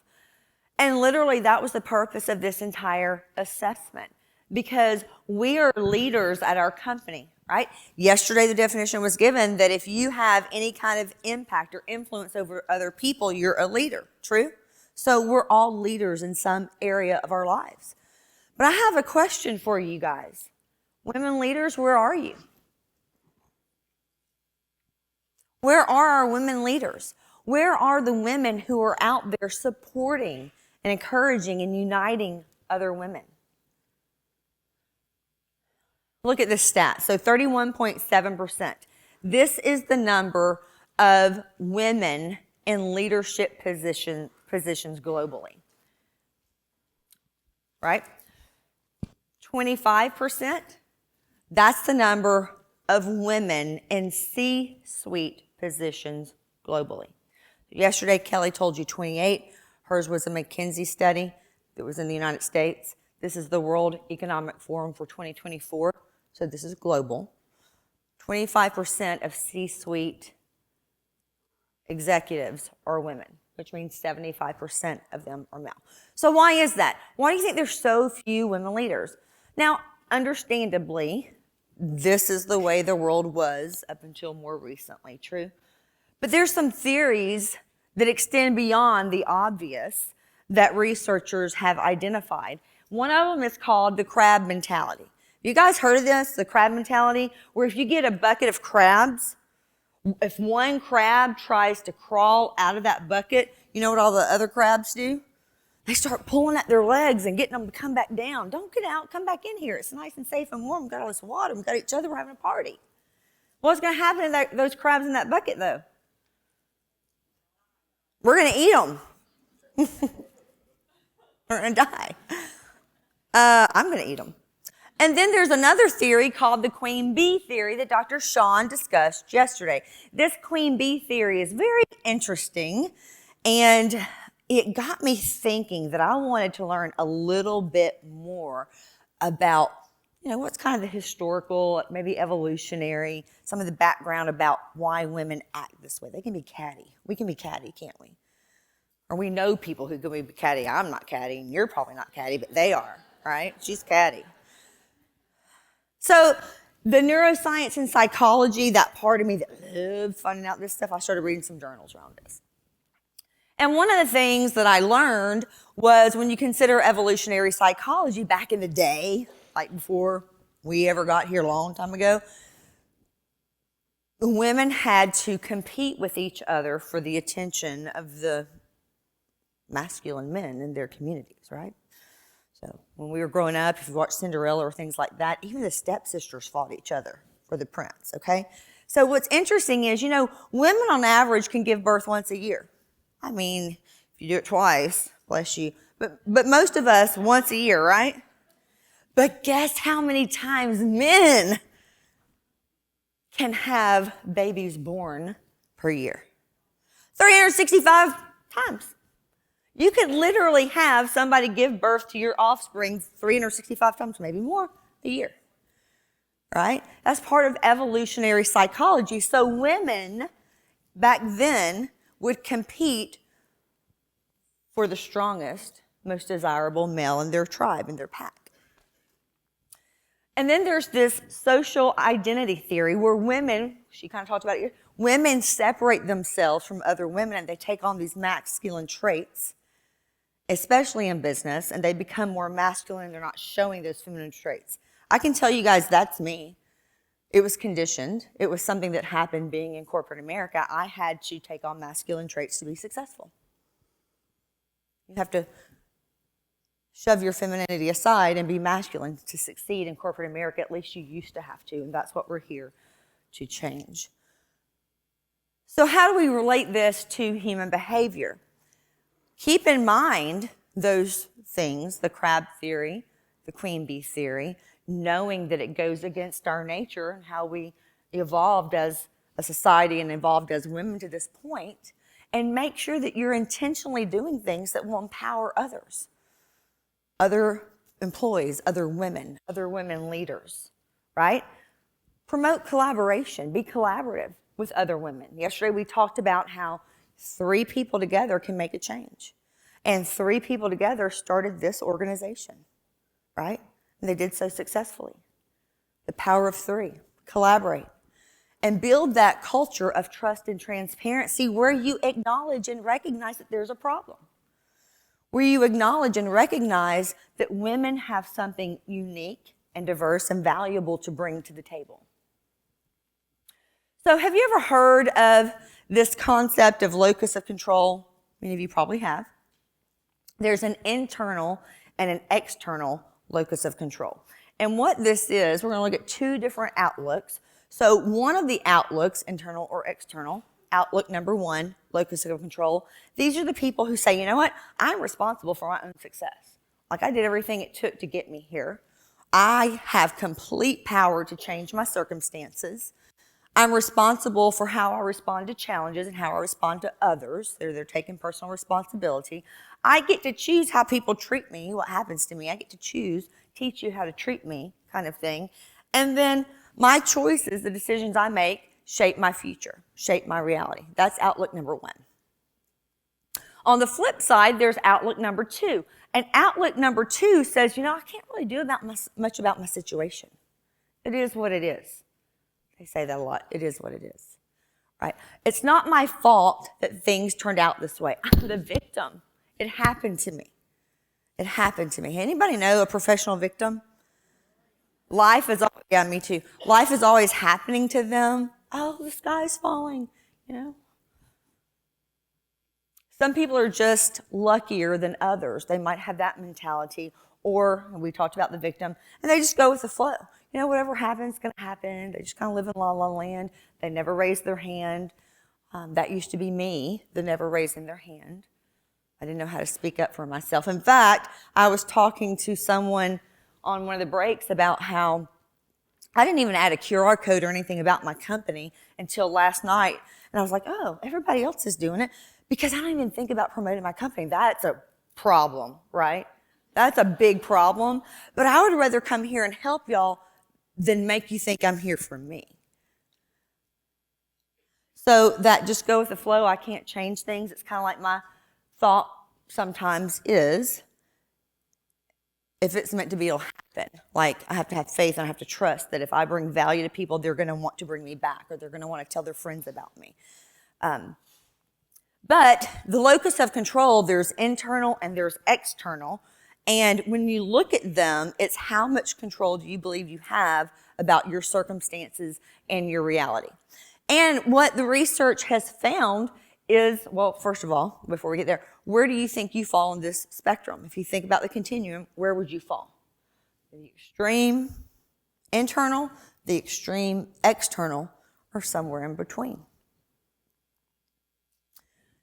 [SPEAKER 1] And literally, that was the purpose of this entire assessment, because we are leaders at our company, right? Yesterday, the definition was given that if you have any kind of impact or influence over other people, you're a leader, true? So we're all leaders in some area of our lives. But I have a question for you guys. Women leaders, where are you? Where are our women leaders? Where are the women who are out there supporting and encouraging and uniting other women? Look at this stat. So 31.7%. This is the number of women in leadership positions globally, right? 25%, that's the number of women in C-suite positions globally. Yesterday, Kelly told you 28. Hers was a McKinsey study that was in the United States. This is the World Economic Forum for 2024, so this is global. 25% of C-suite executives are women, which means 75% of them are male. So why is that? Why do you think there's so few women leaders? Now, understandably, this is the way the world was up until more recently, true? But there's some theories that extend beyond the obvious that researchers have identified. One of them is called the crab mentality. You guys heard of this, the crab mentality? Where if you get a bucket of crabs, if one crab tries to crawl out of that bucket, you know what all the other crabs do? They start pulling at their legs and getting them to come back down. Don't get out, come back in here. It's nice and safe and warm. We've got all this water. We've got each other. We're having a party. What's going to happen to those crabs in that bucket, though? We're going to eat them. We're going to die. I'm going to eat them. And then there's another theory called the queen bee theory that Dr. Sean discussed yesterday. This queen bee theory is very interesting, and it got me thinking that I wanted to learn a little bit more about, what's kind of the historical, maybe evolutionary, some of the background about why women act this way. They can be catty. We can be catty, can't we? Or we know people who can be catty. I'm not catty, and you're probably not catty, but they are, right? She's catty. So the neuroscience and psychology, that part of me that loved finding out this stuff, I started reading some journals around this. And one of the things that I learned was when you consider evolutionary psychology back in the day, like before we ever got here a long time ago, women had to compete with each other for the attention of the masculine men in their communities, right? So when we were growing up, if you watched Cinderella or things like that, even the stepsisters fought each other for the prince, okay? So what's interesting is, women on average can give birth once a year. I mean, if you do it twice, bless you. But most of us once a year, right? But guess how many times men can have babies born per year? 365 times. You could literally have somebody give birth to your offspring 365 times, maybe more, a year, right? That's part of evolutionary psychology. So women back then would compete for the strongest, most desirable male in their tribe, in their pack. And then there's this social identity theory where women, she kind of talked about it here, women separate themselves from other women and they take on these masculine traits, especially in business, and they become more masculine. They're not showing those feminine traits. I can tell you guys that's me. It was conditioned. It was something that happened being in corporate America. I had to take on masculine traits to be successful. You have to shove your femininity aside and be masculine to succeed in corporate America. At least you used to have to, and that's what we're here to change. So how do we relate this to human behavior? Keep in mind those things, the crab theory, the queen bee theory, knowing that it goes against our nature and how we evolved as a society and evolved as women to this point, and make sure that you're intentionally doing things that will empower others, other employees, other women leaders, right? Promote collaboration, be collaborative with other women. Yesterday we talked about how 3 people together can make a change. And 3 people together started this organization, right? And they did so successfully. The power of 3. Collaborate. And build that culture of trust and transparency where you acknowledge and recognize that there's a problem. Where you acknowledge and recognize that women have something unique and diverse and valuable to bring to the table. So have you ever heard of this concept of locus of control? Many of you probably have. There's an internal and an external locus of control. And what this is, we're going to look at 2 different outlooks. So one of the outlooks, internal or external, outlook number 1, locus of control, these are the people who say, you know what, I'm responsible for my own success. Like I did everything it took to get me here. I have complete power to change my circumstances. I'm responsible for how I respond to challenges and how I respond to others. They're taking personal responsibility. I get to choose how people treat me, what happens to me. I get to choose, teach you how to treat me, kind of thing. And then my choices, the decisions I make, shape my future, shape my reality. That's outlook number 1. On the flip side, there's outlook number 2. And outlook number 2 says, you know, I can't really do much about my situation. It is what it is. They say that a lot. It is what it is, right? It's not my fault that things turned out this way. I'm the victim. It happened to me. It happened to me. Anybody know a professional victim? Life is, yeah, me too. Life is always happening to them. Oh, the sky's falling, you know. Some people are just luckier than others. They might have that mentality. Or we talked about the victim, and they just go with the flow. You know, whatever happens is going to happen. They just kind of live in la la land. They never raise their hand. That used to be me, the never raising their hand. I didn't know how to speak up for myself. In fact, I was talking to someone on one of the breaks about how I didn't even add a QR code or anything about my company until last night. And I was like, oh, everybody else is doing it because I don't even think about promoting my company. That's a problem, right? That's a big problem. But I would rather come here and help y'all than make you think I'm here for me. So that just go with the flow. I can't change things. It's kind of like my thought sometimes is, if it's meant to be, it'll happen. Like I have to have faith and I have to trust that if I bring value to people, they're going to want to bring me back or they're going to want to tell their friends about me. But the locus of control, there's internal and there's external. And when you look at them, it's how much control do you believe you have about your circumstances and your reality. And what the research has found is, well, first of all, before we get there, where do you think you fall in this spectrum? If you think about the continuum, where would you fall? The extreme internal, the extreme external, or somewhere in between.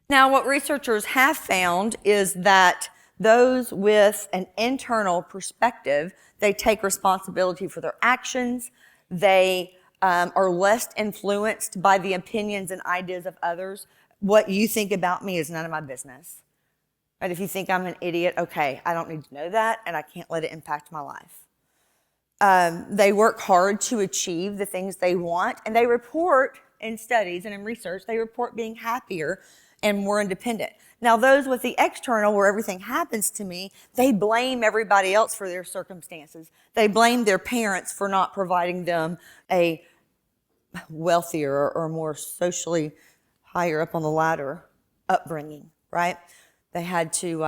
[SPEAKER 1] Now, what researchers have found is that those with an internal perspective, they take responsibility for their actions. They are less influenced by the opinions and ideas of others. What you think about me is none of my business. Right? If you think I'm an idiot, okay, I don't need to know that, and I can't let it impact my life. They work hard to achieve the things they want, and they report in studies and in research, they report being happier and more independent. Now, those with the external, where everything happens to me, they blame everybody else for their circumstances. They blame their parents for not providing them a wealthier or more socially higher up on the ladder upbringing, right? They had to,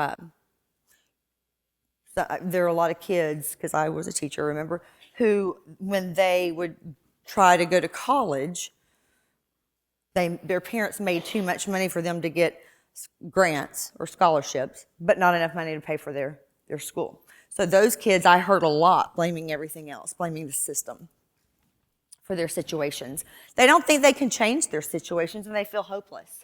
[SPEAKER 1] there are a lot of kids, because I was a teacher, remember, who, when they would try to go to college, their parents made too much money for them to get grants or scholarships, but not enough money to pay for their school. So those kids, I heard a lot blaming everything else, blaming the system for their situations. They don't think they can change their situations and they feel hopeless.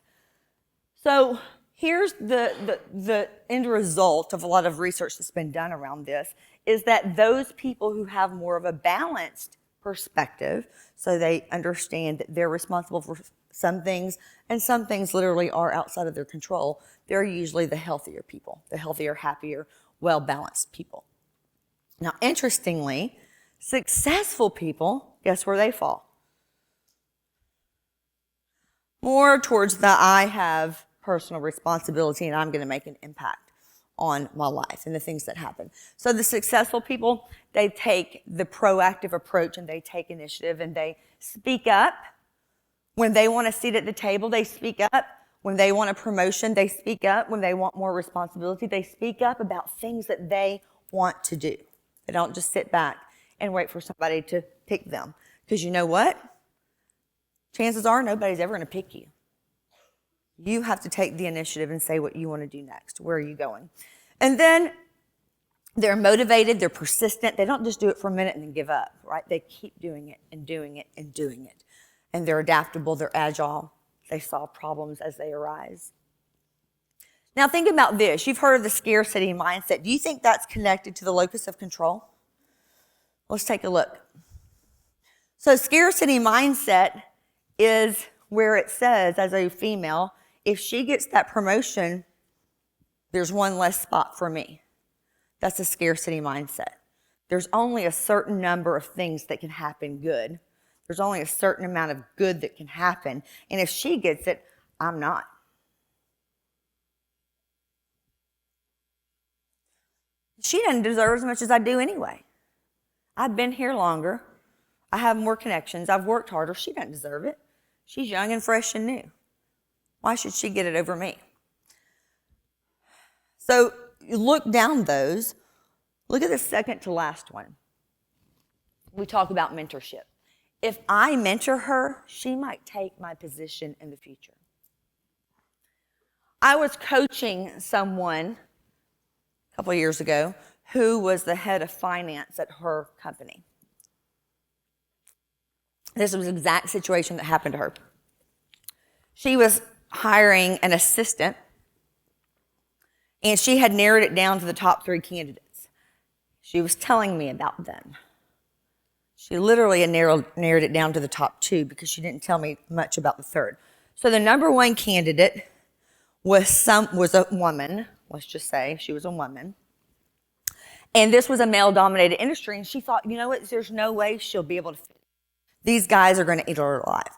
[SPEAKER 1] So here's the end result of a lot of research that's been done around this, is that those people who have more of a balanced perspective, so they understand that they're responsible for some things and some things literally are outside of their control, they're usually the healthier people, the healthier, happier, well-balanced people. Now, interestingly, successful people, guess where they fall? More towards the I have personal responsibility and I'm going to make an impact on my life and the things that happen. So the successful people, they take the proactive approach and they take initiative and they speak up. When they want a seat at the table, they speak up. When they want a promotion, they speak up. When they want more responsibility, they speak up about things that they want to do. They don't just sit back and wait for somebody to pick them. Because you know what? Chances are nobody's ever going to pick you. You have to take the initiative and say what you want to do next. Where are you going? And then they're motivated, they're persistent. They don't just do it for a minute and then give up, right? They keep doing it and doing it and doing it. And they're adaptable, they're agile. They solve problems as they arise. Now think about this. You've heard of the scarcity mindset. Do you think that's connected to the locus of control? Let's take a look. So scarcity mindset is where it says, as a female, if she gets that promotion, there's one less spot for me. That's a scarcity mindset. There's only a certain number of things that can happen good. There's only a certain amount of good that can happen. And if she gets it, I'm not. She doesn't deserve as much as I do anyway. I've been here longer. I have more connections. I've worked harder. She doesn't deserve it. She's young and fresh and new. Why should she get it over me? So you look down those. Look at the second to last one. We talk about mentorship. If I mentor her, she might take my position in the future. I was coaching someone a couple of years ago who was the head of finance at her company. This was the exact situation that happened to her. She was hiring an assistant, and she had narrowed it down to the top 3 candidates. She was telling me about them. She literally had narrowed it down to the top 2 because she didn't tell me much about the third. So the number 1 candidate was a woman. Let's just say she was a woman. And this was a male-dominated industry, and she thought, you know what, there's no way she'll be able to fit. These guys are going to eat her alive.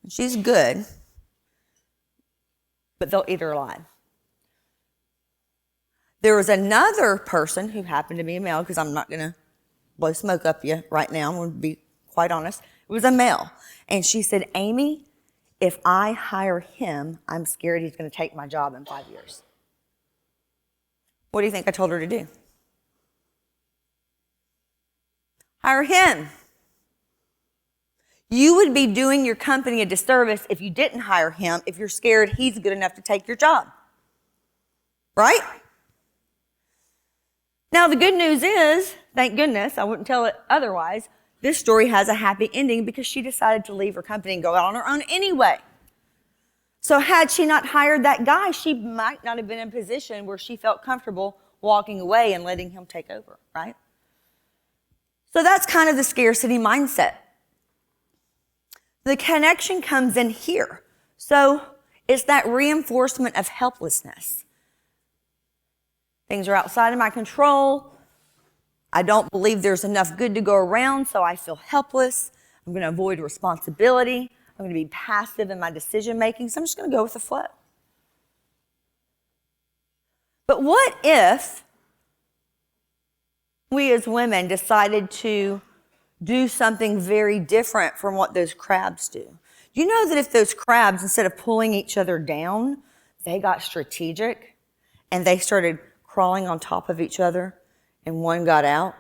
[SPEAKER 1] She's good, but they'll eat her alive. There was another person who happened to be a male, because I'm not going to blow smoke up you right now, I'm going to be quite honest. It was a male. And she said, Amy, if I hire him, I'm scared he's going to take my job in 5 years. What do you think I told her to do? Hire him. You would be doing your company a disservice if you didn't hire him, if you're scared he's good enough to take your job. Right? Now, the good news is, thank goodness, I wouldn't tell it otherwise, this story has a happy ending because she decided to leave her company and go out on her own anyway. So had she not hired that guy, she might not have been in a position where she felt comfortable walking away and letting him take over, right? So that's kind of the scarcity mindset. The connection comes in here. So it's that reinforcement of helplessness. Things are outside of my control. I don't believe there's enough good to go around, so I feel helpless. I'm going to avoid responsibility. I'm going to be passive in my decision making, so I'm just going to go with the flow. But what if we as women decided to do something very different from what those crabs do? You know that if those crabs, instead of pulling each other down, they got strategic and they started crawling on top of each other and one got out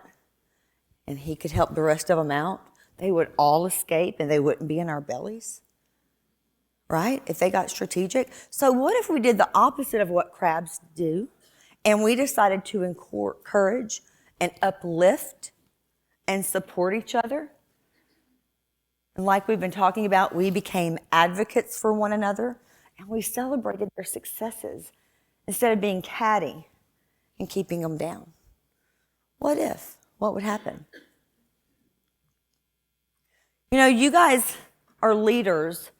[SPEAKER 1] and he could help the rest of them out, they would all escape and they wouldn't be in our bellies, right? If they got strategic. So what if we did the opposite of what crabs do, and we decided to encourage and uplift and support each other? And like we've been talking about, we became advocates for one another, and we celebrated their successes instead of being catty and keeping them down. What if? What would happen? You know, you guys are leaders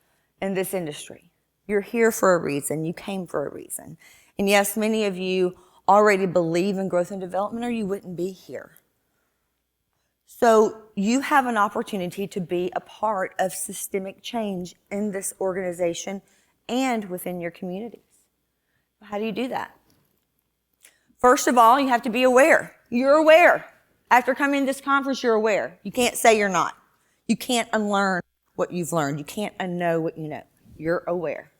[SPEAKER 1] in this industry. You're here for a reason. You came for a reason. And yes, many of you already believe in growth and development, or you wouldn't be here. So you have an opportunity to be a part of systemic change in this organization and within your communities. How do you do that? First of all, you have to be aware. You're aware. After coming to this conference, you're aware. You can't say you're not. You can't unlearn what you've learned. You can't unknow what you know. You're aware.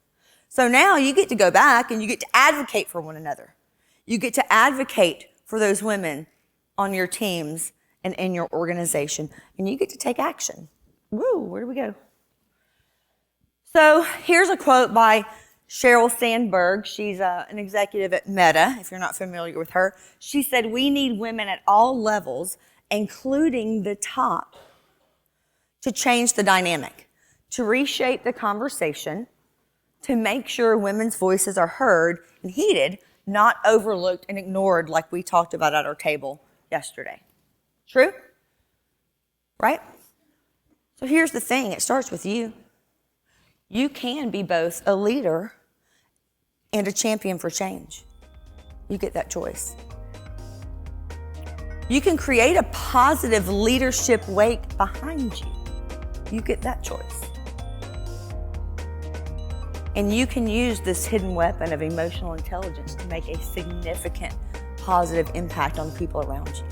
[SPEAKER 1] So now you get to go back and you get to advocate for one another. You get to advocate for those women on your teams and in your organization, and you get to take action. Woo, where do we go? So here's a quote by Sheryl Sandberg. She's an executive at Meta, if you're not familiar with her. She said, "We need women at all levels, including the top, to change the dynamic, to reshape the conversation, to make sure women's voices are heard and heeded, not overlooked and ignored like we talked about at our table yesterday." True? Right? So here's the thing. It starts with you. You can be both a leader and a champion for change. You get that choice. You can create a positive leadership wake behind you. You get that choice. And you can use this hidden weapon of emotional intelligence to make a significant positive impact on people around you.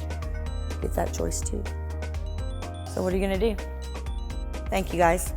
[SPEAKER 1] Get that choice too. So what are you going to do? Thank you, guys.